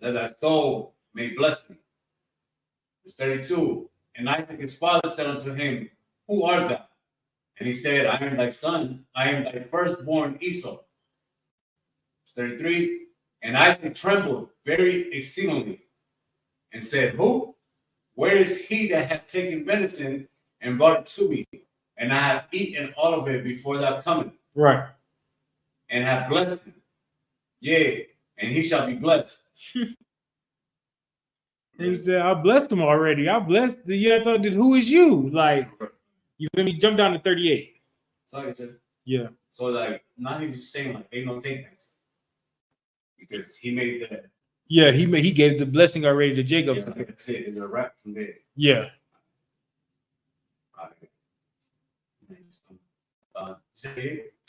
that thy soul may bless me. Verse 32. And Isaac his father said unto him, who art thou? And he said, I am thy son, I am thy firstborn Esau. Verse 33. And Isaac trembled very exceedingly, and said, who? Where is he that hath taken venison and brought it to me? And I have eaten all of it before thou comest. Right. And have blessed him. Yea, and he shall be blessed. He said, I blessed him already. I blessed the I told you, who is you? Like, you feel me? Jump down to 38. Sorry, sir. Yeah. So like now he's just saying like ain't no takebacks. Because he made that. Yeah, he gave the blessing already to Jacob. Yeah, that's it. It's a wrap from there. Yeah.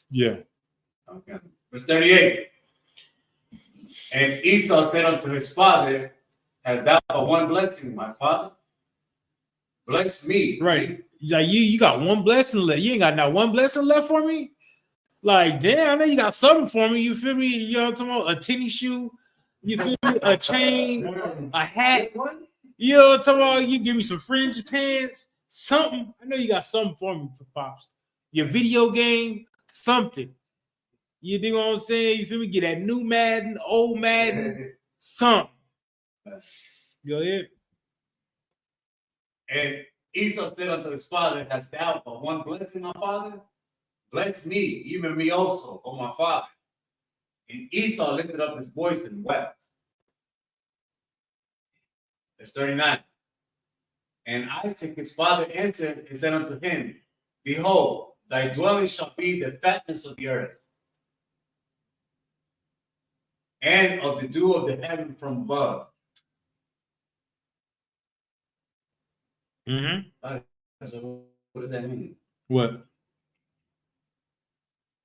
Yeah. Okay. Verse 38. And Esau said unto his father, hast thou but one blessing, my father? Bless me. Right. Like you got one blessing left. You ain't got not one blessing left for me? Like, damn, I know you got something for me. You feel me? You know what I'm talking about? A tennis shoe. You feel me? A chain, a hat. You know what I'm talking about? You give me some fringe pants, something. I know you got something for me, Pops. Your video game, something. You dig what I'm saying? You feel me? Get that new Madden, old Madden, something. Go ahead. And Esau said unto his father, hast thou but one blessing, my father? Bless me, even me also, O my father. And Esau lifted up his voice and wept. Verse 39. And Isaac his father answered and said unto him, behold, thy dwelling shall be the fatness of the earth, and of the dew of the heaven from above. Mm-hmm. So what does that mean? What?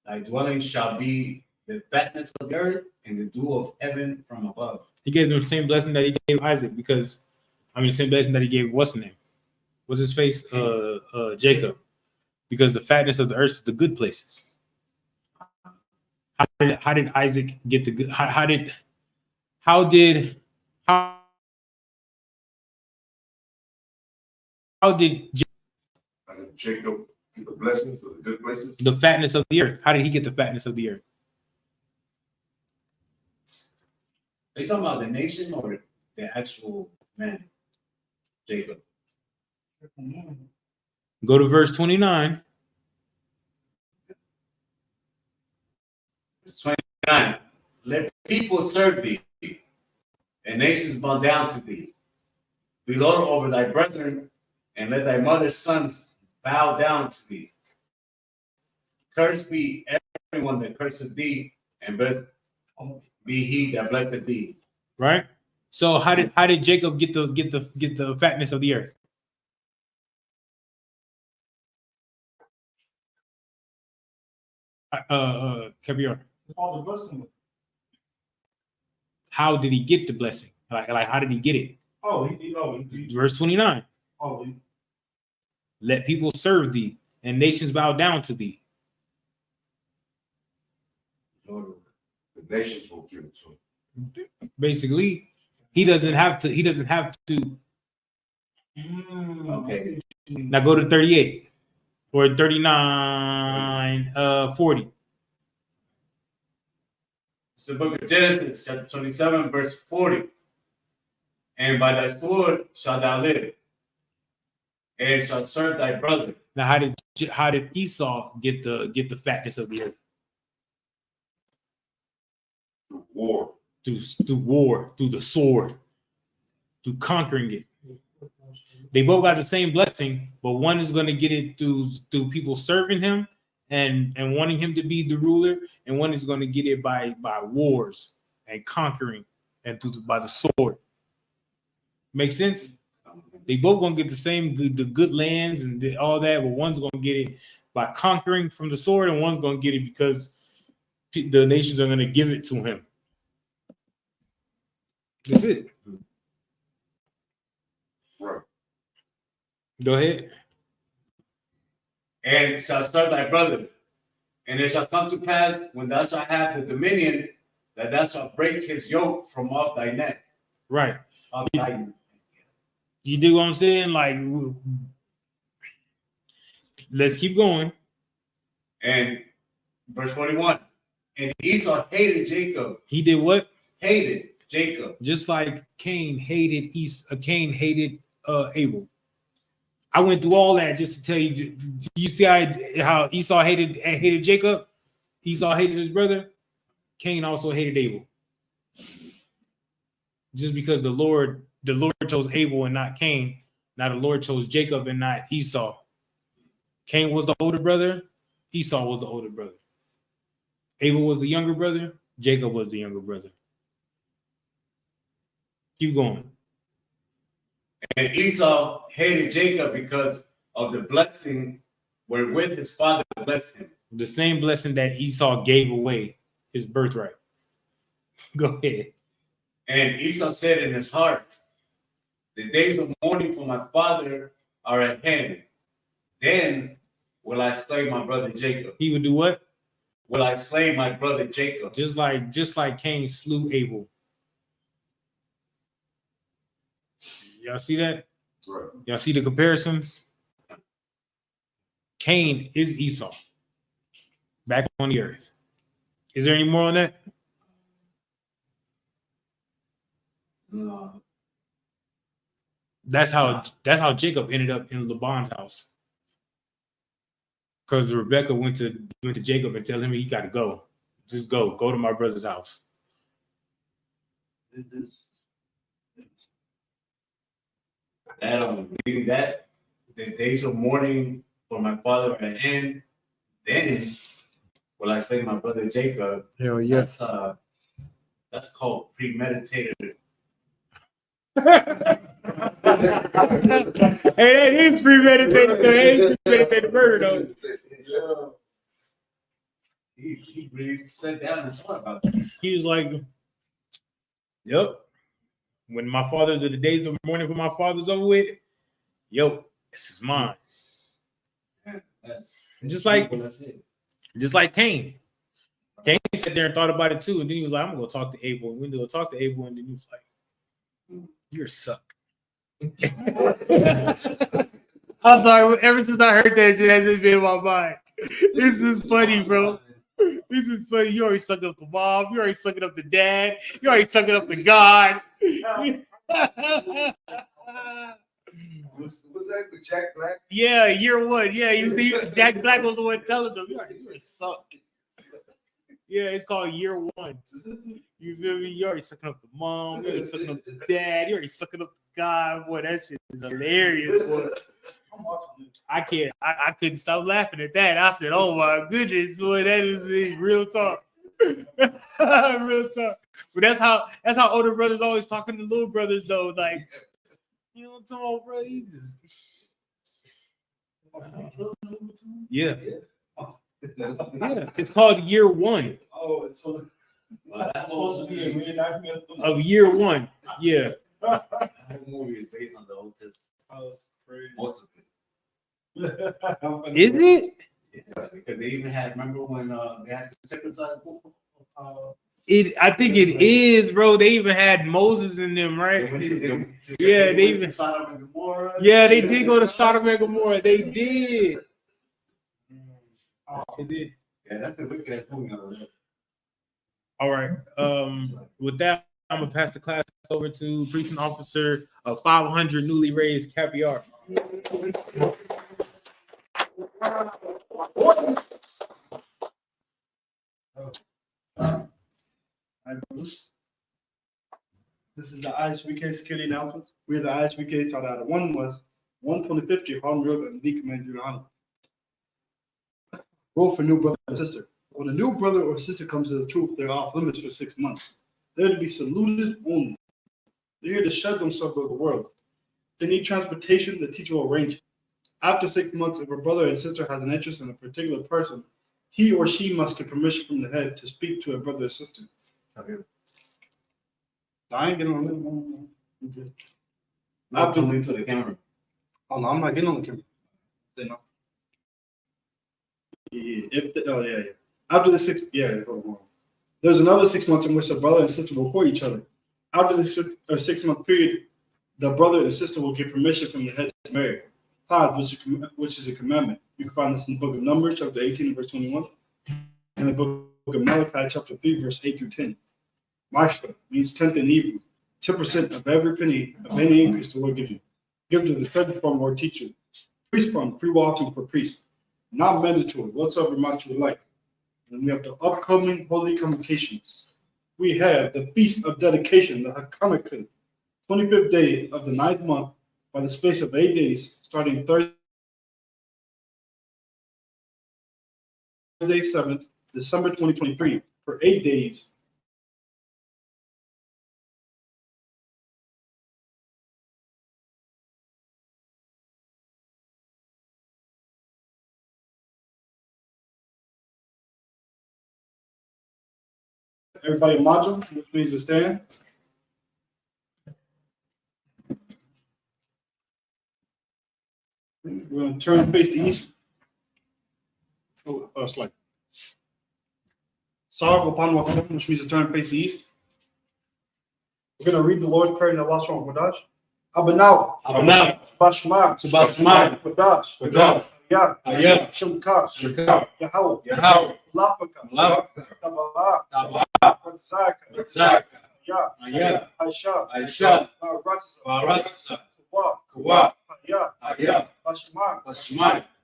Thy dwelling shall be the fatness of the earth and the dew of heaven from above. He gave them the same blessing that he gave Isaac because, same blessing that he gave what's the name? What's his face? Jacob. Because the fatness of the earth is the good places. How did Isaac get the good? How did Jacob get the blessings of the good places? The fatness of the earth. How did he get the fatness of the earth? Are you talking about the nation or the actual man, Jacob? Go to verse 29. Verse 29. Let people serve thee, and nations bow down to thee. Be Lord over thy brethren, and let thy mother's sons bow down to thee. Cursed be everyone that curseth thee, and blessed be he that blesseth thee. Right. So how did Jacob get the fatness of the earth? Caviar. All the blessing. How did he get the blessing? Like how did he get it? Verse 29. Let people serve thee, and nations bow down to thee. The nations will give it to him. Basically, he doesn't have to. Okay. Now go to 38 or 39, 40. It's the book of Genesis, chapter 27, verse 40. And by thy sword shalt thou live, and shalt serve thy brother. Now, how did Esau get the fatness of the earth? Through war. Through war, through the sword, through conquering it. They both got the same blessing, but one is going to get it through people serving him and wanting him to be the ruler, and one is going to get it by wars and conquering and by the sword. Make sense? They both gonna get the good lands and all that, but one's gonna get it by conquering from the sword, and one's gonna get it because the nations are gonna give it to him. That's it. Right. Go ahead. And shall serve thy brother. And it shall come to pass, when thou shalt have the dominion, that thou shalt break his yoke from off thy neck. Right. Off thy. You do what I'm saying? Like, let's keep going. And verse 41. And Esau hated Jacob. He did what? Hated Jacob. Just like Cain hated Abel. I went through all that just to tell you. You see how Esau hated Jacob? Esau hated his brother. Cain also hated Abel. Just because the Lord chose Abel and not Cain. Now the Lord chose Jacob and not Esau. Cain was the older brother. Esau was the older brother. Abel was the younger brother. Jacob was the younger brother. Keep going. And Esau hated Jacob because of the blessing wherewith his father blessed him. The same blessing that Esau gave away, his birthright. Go ahead. And Esau said in his heart, the days of mourning for my father are at hand. Then will I slay my brother Jacob. He would do what? Will I slay my brother Jacob? Just like Cain slew Abel. Y'all see that? Right. Y'all see the comparisons? Cain is Esau. Back on the earth. Is there any more on that? No. That's how Jacob ended up in Laban's house. Because Rebecca went to Jacob and tell him he got to go. Just go to my brother's house. Reading that, the days of mourning for my father are at hand. Then will I slay my brother Jacob? Hell yes. That's called premeditated. Hey, that is premeditated. That ain't premeditated murder, though. Yeah. He really sat down and thought about this. He was like, yep. When the days of mourning for my father's over with, this is mine. That's Just like Cain. Cain sat there and thought about it too, and then he was like, I'm gonna go talk to Abel. And we go talk to Abel, and then he was like, you're suck. I'm sorry, ever since I heard that shit, has been in my mind. This is funny, bro. This is funny. You already sucking up the mom. You already sucking up the dad. You already sucking up the God. Was that with Jack Black? Yeah, year one. Yeah, Jack Black was the one telling them, you're a suck. Yeah, it's called year one. You feel me? You already sucking up the mom, you already sucking up the dad, you already sucking up the guy. Boy, that shit is hilarious, boy. I couldn't stop laughing at that. I said, oh my goodness, boy, that is real talk. Real talk. But that's how older brothers always talking to little brothers though. Like, you know what I'm talking about, bro? You just yeah. Yeah, it's called year one. Oh, it's supposed to be a reenactment of year one. Yeah. The whole movie is based on the Old Testament. Oh, that's crazy. Most of it. Is it? Yeah, because they even had, remember when they had to circumcise? I think it is, bro. They even had Moses in them, right? Yeah, they even Sodom and Gomorrah. Yeah, they did go to Sodom and Gomorrah. They did. They did. Yeah, that's the wicked movie. All right. With that, I'm gonna pass the class over to precinct officer of 500 newly raised caviar. This is the ISBK security announcements. We are the ISBK started out at 1 West, 125th Street, Harlem Road, and Lee Commander Junior Honor. Rule for new brother and sister. When a new brother or sister comes to the truth, they're off limits for 6 months. They're to be saluted only. They're here to shed themselves of the world. If they need transportation, the teacher will arrange it. After 6 months, if a brother and sister has an interest in a particular person, he or she must get permission from the head to speak to a brother or sister. Okay. I ain't getting on it. Okay. Not coming to the camera. Oh no, I'm not getting on the camera. They know. Yeah. After the 6, hold on. There's another 6 months in which the brother and sister will court each other. After the 6 month period, the brother and sister will get permission from the head to marry. Tithe, which is a commandment. You can find this in the book of Numbers, chapter 18, verse 21, and the book of Malachi, chapter 3, verse 8 through 10. Mashka means tenth in Hebrew. 10% of every penny of any increase the Lord gives you. Give to the third fund or teacher. Priest fund, free walking for priests. Not mandatory, whatsoever amount you would like. And we have the upcoming holy convocations. We have the Feast of Dedication, the Hanukkah, 25th day of the 9th month, by the space of 8 days, starting Thursday, 7th, December 2023, for 8 days. Everybody module, which means to stand. We're going to turn and face the east. It's like Sarv upon Wakadam, which means to turn and face the east. We're going to read the Lord's Prayer in the last one, Wadash. Abanaw. Bashma. Wadash. Ya. Shemka. Yahweh. Lafaka. Tabaa. Watsaka. Ya. Aisha. Baratasa. Kuwa. Haya. Bashma.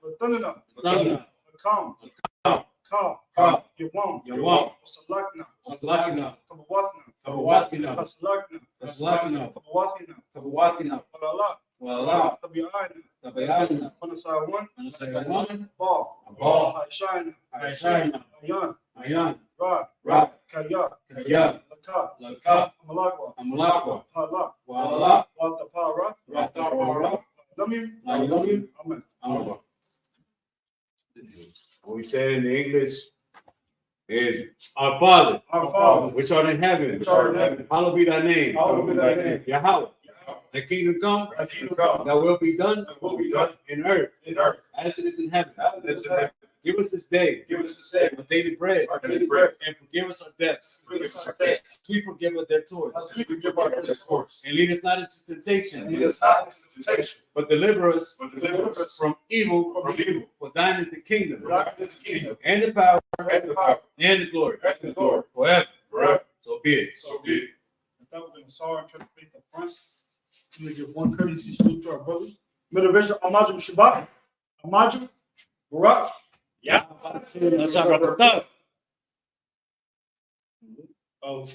Latanana. Kam. Yawam. Wasalakna. Kabawathina. Kaslakna. Kabawathina. Walala. Tabayana. Panasayawan. Ball. Aishana. Ayan. Ra. Kaya. Laka. Amalakwa. Hala. Watapara. Amen. What we said in English is our Father, which art in heaven, hallowed be thy name. Yahweh. Thy kingdom come, thy will be done in earth as it is in heaven. Give us this day our daily bread, and forgive us our debts. We forgive our debtors. And lead us not into temptation, but deliver us from evil. For thine is the kingdom, and the power, and the glory, forever. So be it. I thought we're going to sorry and try to face the front. I'm going to give one courtesy salute to our brothers. Manavisha Amajim Shabbat, Amajim, Barak. Yeah. That's how I thought. Oh.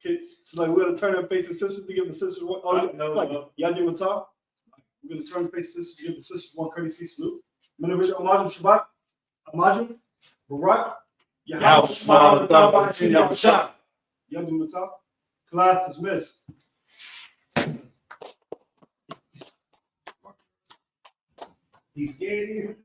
It's like we're gonna turn our face and sisters to give the sisters one. Oh, No, like no. Yadim Matah. We're gonna turn the face and sisters to give the sisters one courtesy salute. Manavisha Amajim Shabbat, Amajim, Barak. Yadim Matah. Class dismissed. He's scared here.